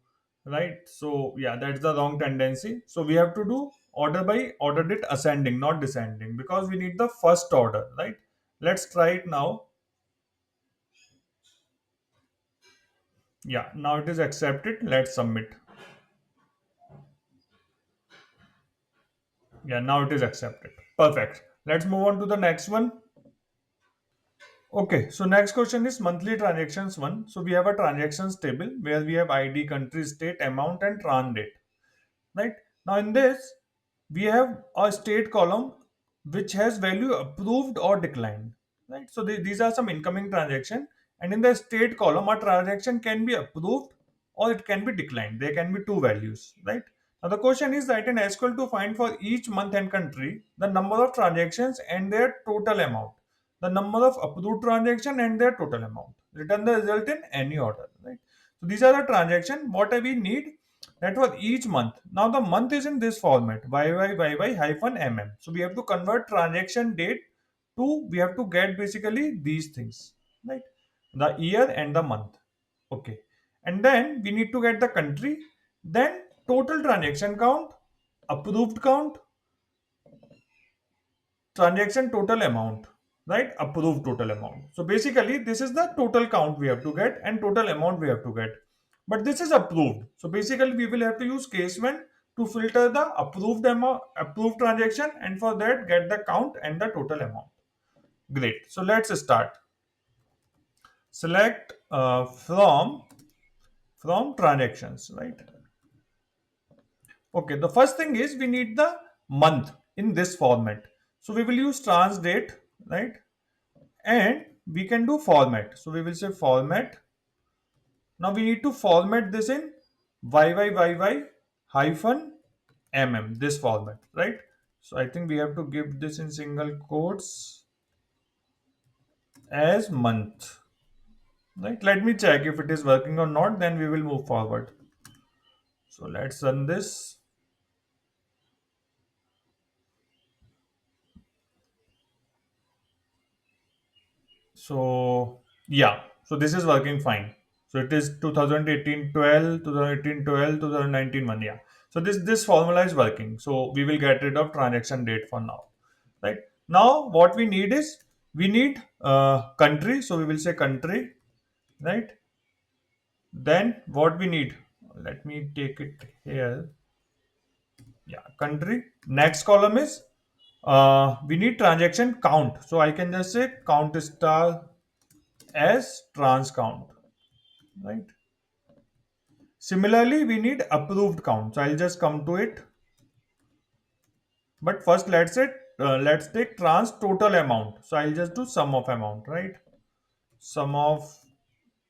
right? So yeah, that's the wrong tendency. So we have to do order by order date ascending, not descending, because we need the first order, right? Let's try it now. Yeah, now it is accepted. Let's submit. Yeah, now it is accepted. Perfect. Let's move on to the next one. Okay, so next question is monthly transactions one. So we have a transactions table where we have ID, country, state, amount, and tran date. Right now in this, we have a state column which has value approved or declined. Right, so these are some incoming transaction, and in the state column, a transaction can be approved or it can be declined. There can be two values. Right, now the question is that in SQL to find for each month and country the number of transactions and their total amount, the number of approved transaction and their total amount. Return the result in any order. Right. So these are the transaction. What we need that for each month. Now the month is in this format YYYY hyphen mm. So we have to convert transaction date to, we have to get basically these things, right? The year and the month. Okay. And then we need to get the country, then total transaction count, approved count, transaction total amount, right? Approved total amount. So basically this is the total count we have to get and total amount we have to get, but this is approved. So basically we will have to use case when to filter the approved amount, approved transaction, and for that get the count and the total amount. Great, so let's start. Select from transactions, right? Okay, the first thing is we need the month in this format. So we will use trans date, right? And we can do format. So we will say format. Now we need to format this in YYYY hyphen mm, this format, right? So I think we have to give this in single quotes as month, right? Let me check if it is working or not, then we will move forward. So let's run this. So yeah, so this is working fine. So it is 2018 12, 2018 12, 2019 1. Yeah. So this formula is working. So we will get rid of transaction date for now. Right. Now what we need is we need country. So we will say country. Right. Then what we need? let me take it here. Yeah, country. Next column is we need transaction count. So I can just say count star as trans count, right? Similarly, we need approved count. So I'll just come to it. But first, let's take trans total amount. So I'll just do sum of amount, right? Sum of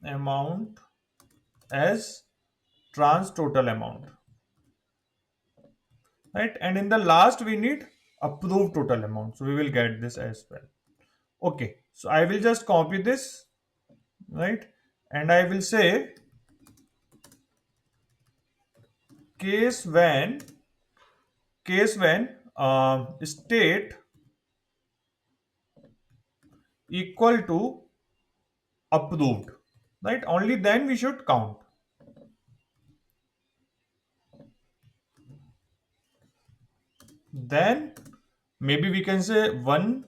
amount as trans total amount, right? And in the last, we need approved total amount. So we will get this as well. Okay. So I will just copy this, right? And I will say case when state equal to approved, right? Only then we should count. Then maybe we can say one,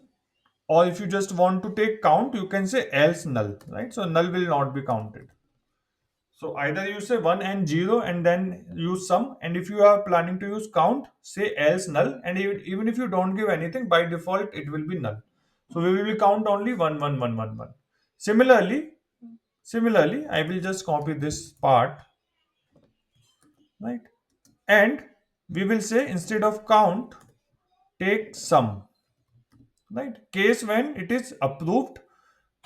or if you just want to take count, you can say else null, right? So null will not be counted. So either you say 1 and 0 and then use sum, and if you are planning to use count, say else null, and even if you don't give anything, by default it will be null. So we will count only 1 1 1 1 1. Similarly, I will just copy this part, right? And we will say instead of count, take sum, right? Case when it is approved,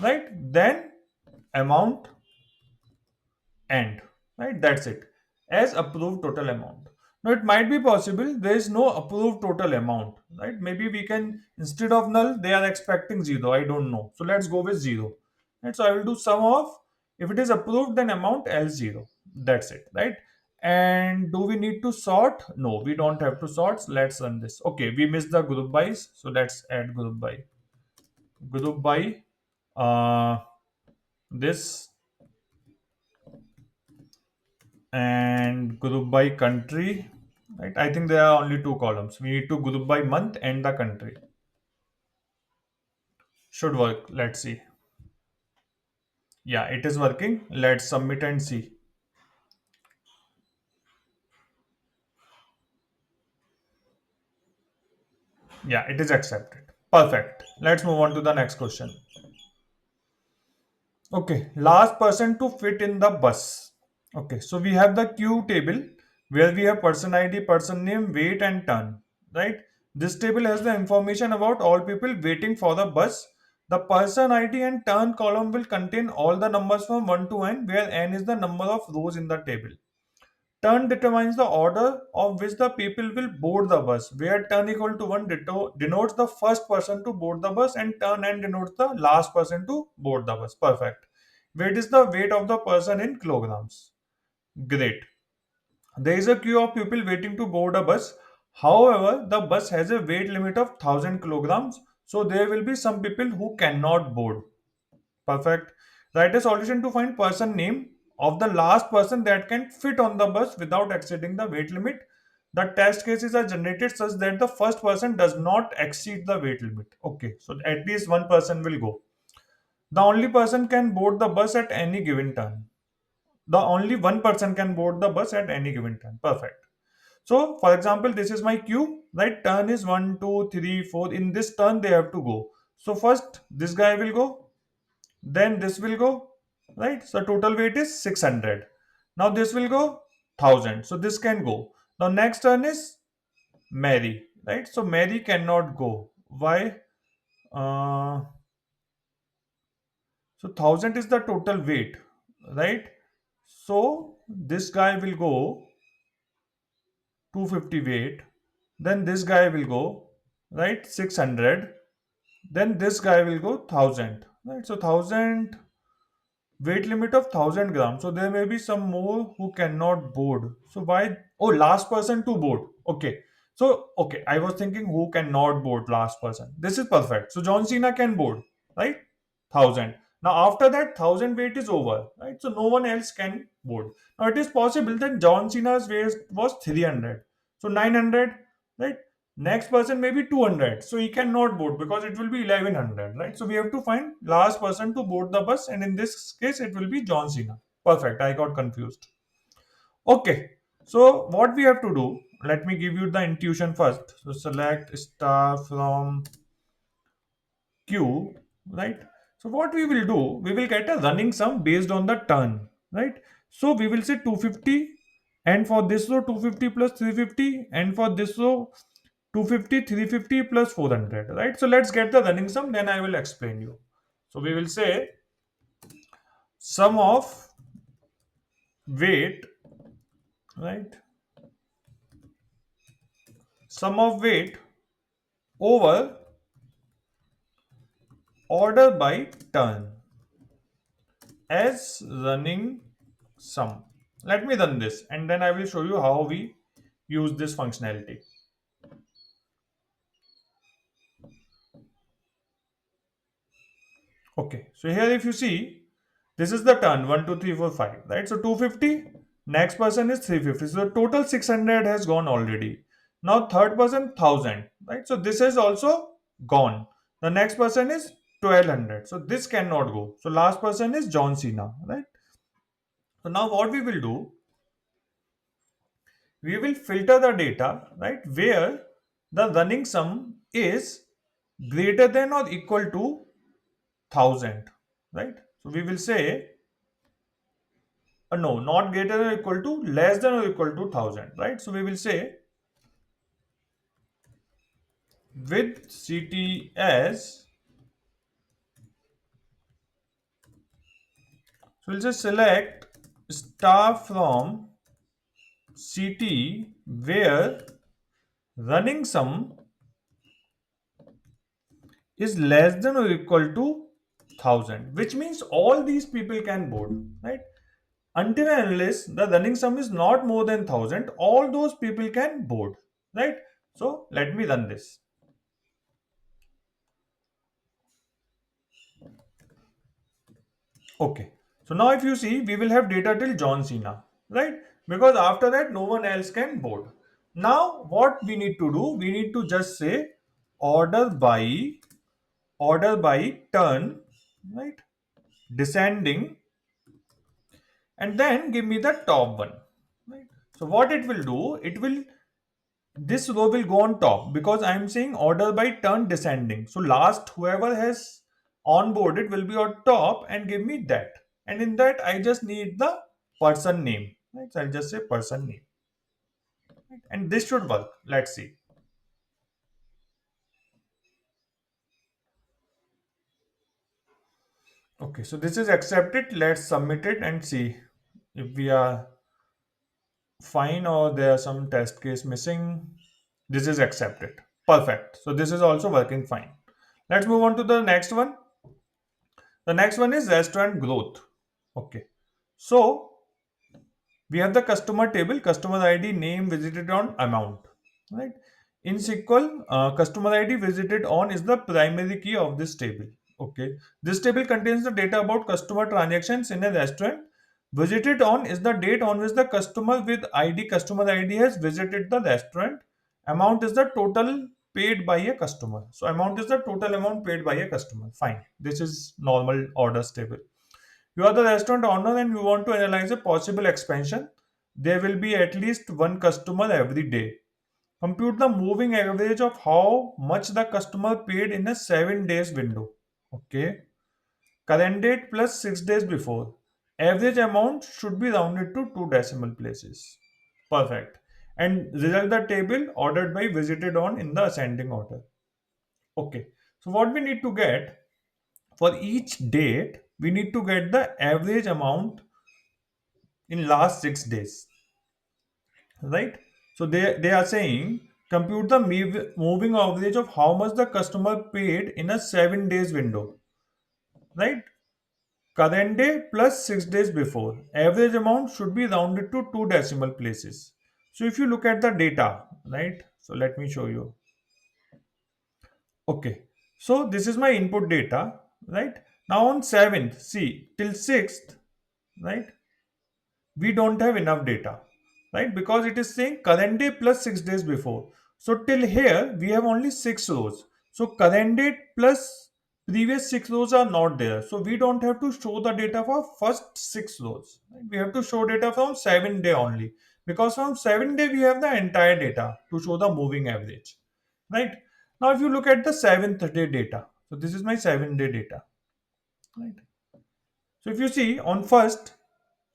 right? Then amount end, right? That's it. As approved total amount. Now it might be possible there is no approved total amount, right? Maybe we can, instead of null, they are expecting 0. I don't know. So let's go with 0. Right? So I will do sum of, if it is approved, then amount else 0. That's it, right? And do we need to sort? No, we don't have to sort. So let's run this. Okay, we missed the group bys. So let's add group by. Group by this, and group by country, right? I think there are only two columns. We need to group by month and the country. Should work. Let's see. Yeah, it is working. Let's submit and see. Yeah, it is accepted. Perfect. Let's move on to the next question. Okay, last person to fit in the bus. Okay, so we have the queue table where we have person ID, person name, weight, and turn. Right? This table has the information about all people waiting for the bus. The person ID and turn column will contain all the numbers from 1 to n, where n is the number of rows in the table. Turn determines the order of which the people will board the bus, where turn equal to 1 denotes the first person to board the bus, and turn n denotes the last person to board the bus. Perfect. Weight is the weight of the person in kilograms. Great. There is a queue of people waiting to board a bus. However, the bus has a weight limit of 1000 kilograms, so there will be some people who cannot board. Perfect. Write a solution to find person name of the last person that can fit on the bus without exceeding the weight limit. The test cases are generated such that the first person does not exceed the weight limit. Okay, so at least one person will go. The only person can board the bus at any given turn. The only one person can board the bus at any given turn. Perfect. So, for example, this is my queue, right? Turn is 1, 2, 3, 4. In this turn, they have to go. So, first, this guy will go, then this will go, right? So total weight is 600. Now this will go 1000, so this can go. Now next turn is Mary, right? So Mary cannot go. Why? So 1000 is the total weight, right? So this guy will go 250 weight, then this guy will go, right, 600, then this guy will go 1000, right? So 1000, weight limit of 1000 grams. So there may be some more who cannot board. So why? Oh, last person to board. Okay. So, okay, I was thinking who cannot board, last person. This is perfect. So John Cena can board, right? 1000. Now after that, 1000 weight is over, right? So no one else can board. Now it is possible that John Cena's weight was 300. So 900, right? Next person may be 200. So he cannot board because it will be 1100, right? So we have to find last person to board the bus, and in this case, it will be John Cena. Perfect. I got confused. Okay, so what we have to do, let me give you the intuition first. So select star from queue, right? So what we will do, we will get a running sum based on the turn, right? So we will say 250, and for this row 250 plus 350, and for this row 250, 350 plus 400, right? So let's get the running sum, then I will explain you. So we will say sum of weight, right? Sum of weight over order by turn as running sum. Let me run this and then I will show you how we use this functionality. Okay, so here if you see, this is the turn 1, 2, 3, 4, 5, right? So 250, next person is 350. So total 600 has gone already. Now third person 1000, right? So this is also gone. The next person is 1200. So this cannot go. So last person is John Cena, right? So now what we will do, we will filter the data, right, where the running sum is greater than or equal to 1000, right? So we will say, no, not greater than or equal to, less than or equal to 1000, right? So we will say with CTS, so we'll just select star from CT where running sum is less than or equal to 1000, which means all these people can board, right? Until and unless the running sum is not more than 1000, all those people can board, right? So let me run this. Okay, so now if you see, we will have data till John Cena, right? Because after that no one else can board. Now what we need to do, we need to just say order by turn, right, descending, and then give me the top one, right? So what it will do, it will, this row will go on top because I'm saying order by turn descending. So last whoever has onboarded will be on top and give me that. And in that I just need the person name. Right? So I'll just say person name. Right? And this should work. Let's see. Okay, so this is accepted. Let's submit it and see if we are fine or there are some test case missing. This is accepted. Perfect. So this is also working fine. Let's move on to the next one. The next one is restaurant growth. Okay. So we have the customer table, customer ID, name, visited on, amount. Right. In SQL, customer ID visited on is the primary key of this table. Okay. This table contains the data about customer transactions in a restaurant. Visited on is the date on which the customer with ID, customer ID has visited the restaurant. Amount is the total paid by a customer. So amount is the total amount paid by a customer. Fine. This is normal orders table. You are the restaurant owner and you want to analyze a possible expansion. There will be at least one customer every day. Compute the moving average of how much the customer paid in a 7 days window. Okay. Current date plus 6 days before. Average amount should be rounded to two decimal places. Perfect. And result the table ordered by visited on in the ascending order. Okay. So what we need to get, for each date, we need to get the average amount in last 6 days, right? So they are saying compute the moving average of how much the customer paid in a 7 days window, right? Current day plus 6 days before. Average amount should be rounded to two decimal places. So if you look at the data, right? So let me show you. Okay. So this is my input data, right? Now on 7th, see, till 6th, right? We don't have enough data, right? Because it is saying current day plus 6 days before. So till here we have only 6 rows. So current date plus Previous 6 rows are not there, so we don't have to show the data for first 6 rows, right? We have to show data from 7 day only, because from 7 day we have the entire data to show the moving average, right? Now if you look at the seventh day data, so this is my 7 day data, right? So if you see on first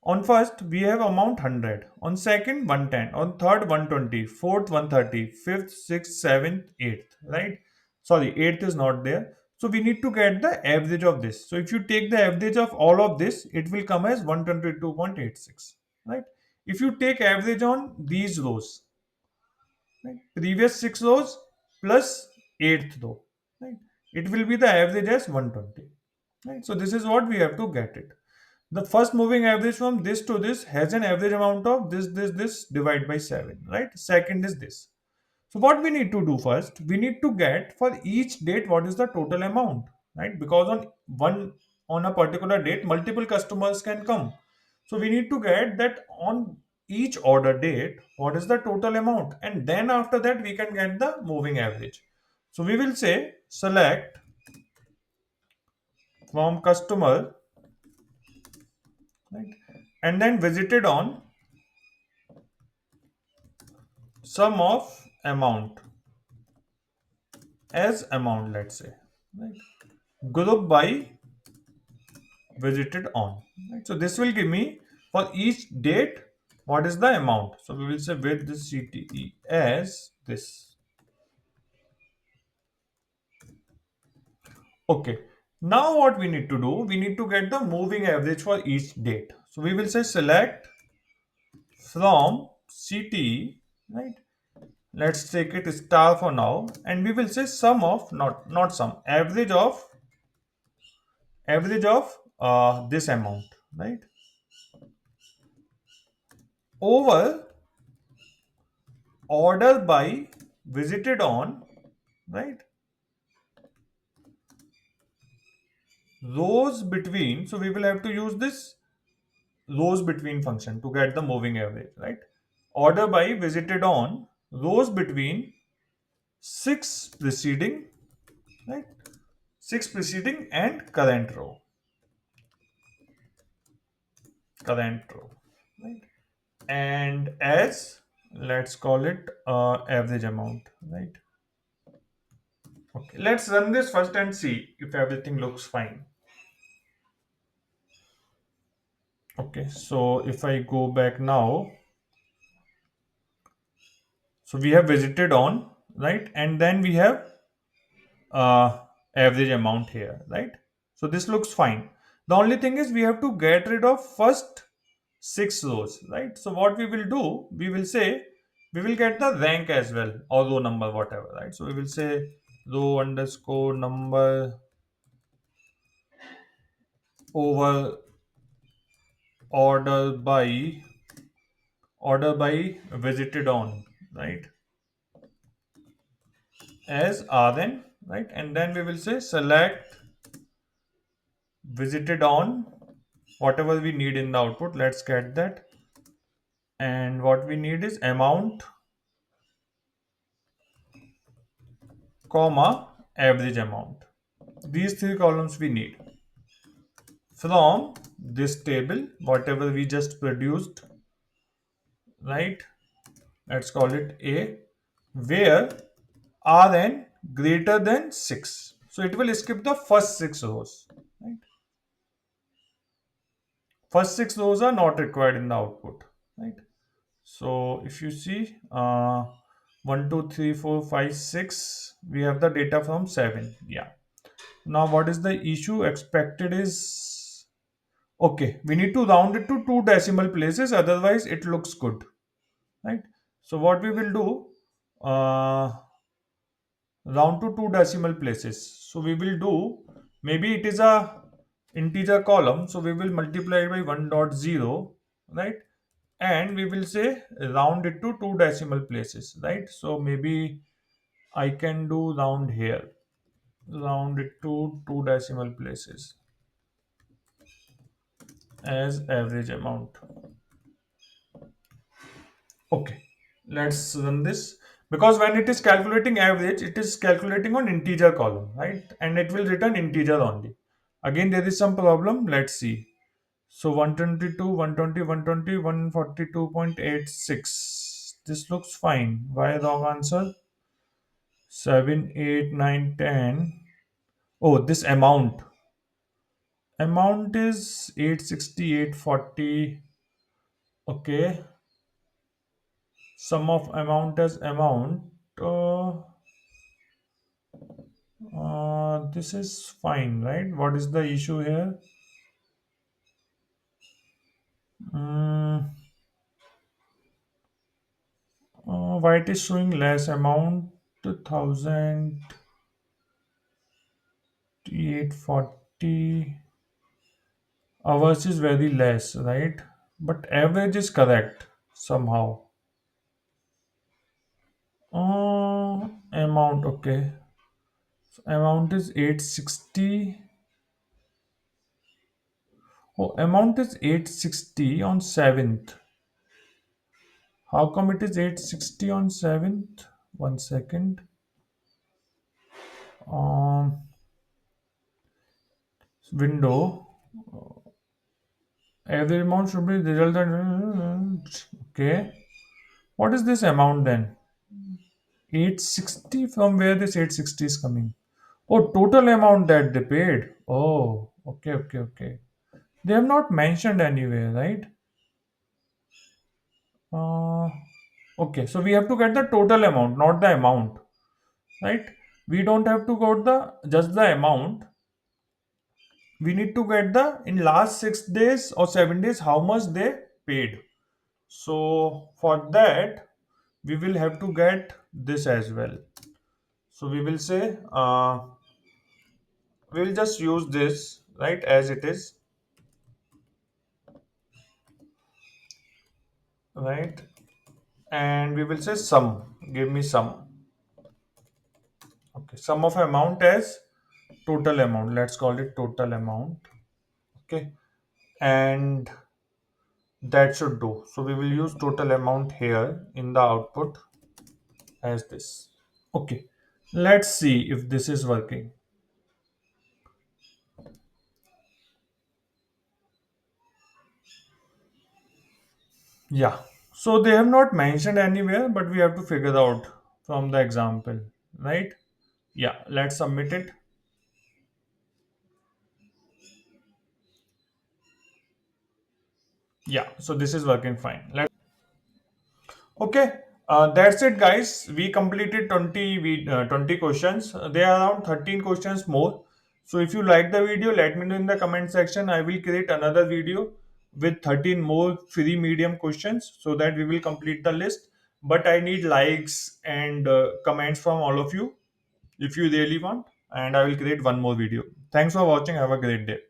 we have amount 100, on second 110, on third 120, fourth 130, fifth, sixth, seventh, eighth, right? Sorry, eighth is not there. So we need to get the average of this. So if you take the average of all of this, it will come as 122.86, right? If you take average on these rows, right? Previous 6 rows plus eighth row, right? It will be the average as 120, right? So this is what we have to get it. The first moving average from this to this has an average amount of this divided by 7, right? Second is this. So what we need to do first, we need to get for each date what is the total amount, right? Because on a particular date, multiple customers can come. So we need to get that on each order date, what is the total amount, and then after that we can get the moving average. So we will say select from customer, right? And then visited on sum of amount as amount, let's say, right? Group by visited on, right? So this will give me for each date what is the amount. So we will say with this CTE as this. Okay. Now what we need to do, we need to get the moving average for each date. So we will say select from CTE, right? Let's take it star for now, and we will say sum of, not sum, average of this amount, right? Over order by visited on, right? Rows between, so we will have to use this rows between function to get the moving average, right? Order by visited on rows between 6 preceding, right? 6 preceding and current row, right? And as, let's call it average amount, right? Okay, let's run this first and see if everything looks fine. Okay, so if I go back now, so we have visited on, right? And then we have uh, average amount here, right? So this looks fine. The only thing is we have to get rid of first 6 rows, right? So what we will do, we will say we will get the rank as well, or row number, whatever, right? So we will say row underscore number over order by visited on, right, as rn, right? And then we will say select visited on whatever we need in the output. Let's get that. And what we need is amount comma average amount. These three columns we need from this table, whatever we just produced, right? Let's call it a, where rn greater than 6. So it will skip the first 6 rows, right? First 6 rows are not required in the output, right? So if you see 1 2 3 4 5 6, we have the data from 7. Yeah. Now what is the issue? Expected is okay. We need to round it to 2 decimal places, otherwise it looks good, right? So what we will do, uh, round to 2 decimal places. So we will do, maybe it is a integer column, so we will multiply it by 1.0, right? And we will say round it to 2 decimal places, right? So maybe I can do round here, round it to 2 decimal places as average amount. Okay, let's run this. because when it is calculating average, it is calculating on integer column, right? And it will return integer only. Again, there is some problem. Let's see. So 122, 120, 120, 142.86. This looks fine. Why wrong answer? 7, 8, 9, 10. Oh, this amount. Amount is 860, 840. Okay. Sum of amount as amount. Uh, this is fine, right? What is the issue here? Mm, why it is showing less amount? 2840 hours is very less, right? But average is correct somehow. Amount, okay. So amount is 860. Oh, amount is 860 on 7th. How come it is 860 on 7th? One second. Um, Window. Every amount should be resultant. Okay. What is this amount then? 860, from where this 860 is coming? Oh, total amount that they paid. Oh, okay, okay, okay. They have not mentioned anywhere, right? Uh, okay, so we have to get the total amount, not the amount, right? We don't have to get the just the amount. We need to get the in last 6 days or 7 days how much they paid. So for that, we will have to get this as well. So we will say we will just use this right as it is, right? And we will say sum. Give me sum. Okay, sum of amount as total amount. Let's call it total amount. Okay, and that should do. So we will use total amount here in the output as this. Okay, let's see if this is working. Yeah, so they have not mentioned anywhere, but we have to figure out from the example, right? Yeah, let's submit it. Yeah, so this is working fine. Okay, that's it, guys. We completed 20 questions. There are around 13 questions more. So if you like the video, let me know in the comment section. I will create another video with 13 more free medium questions so that we will complete the list. But I need likes and comments from all of you if you really want. And I will create one more video. Thanks for watching. Have a great day.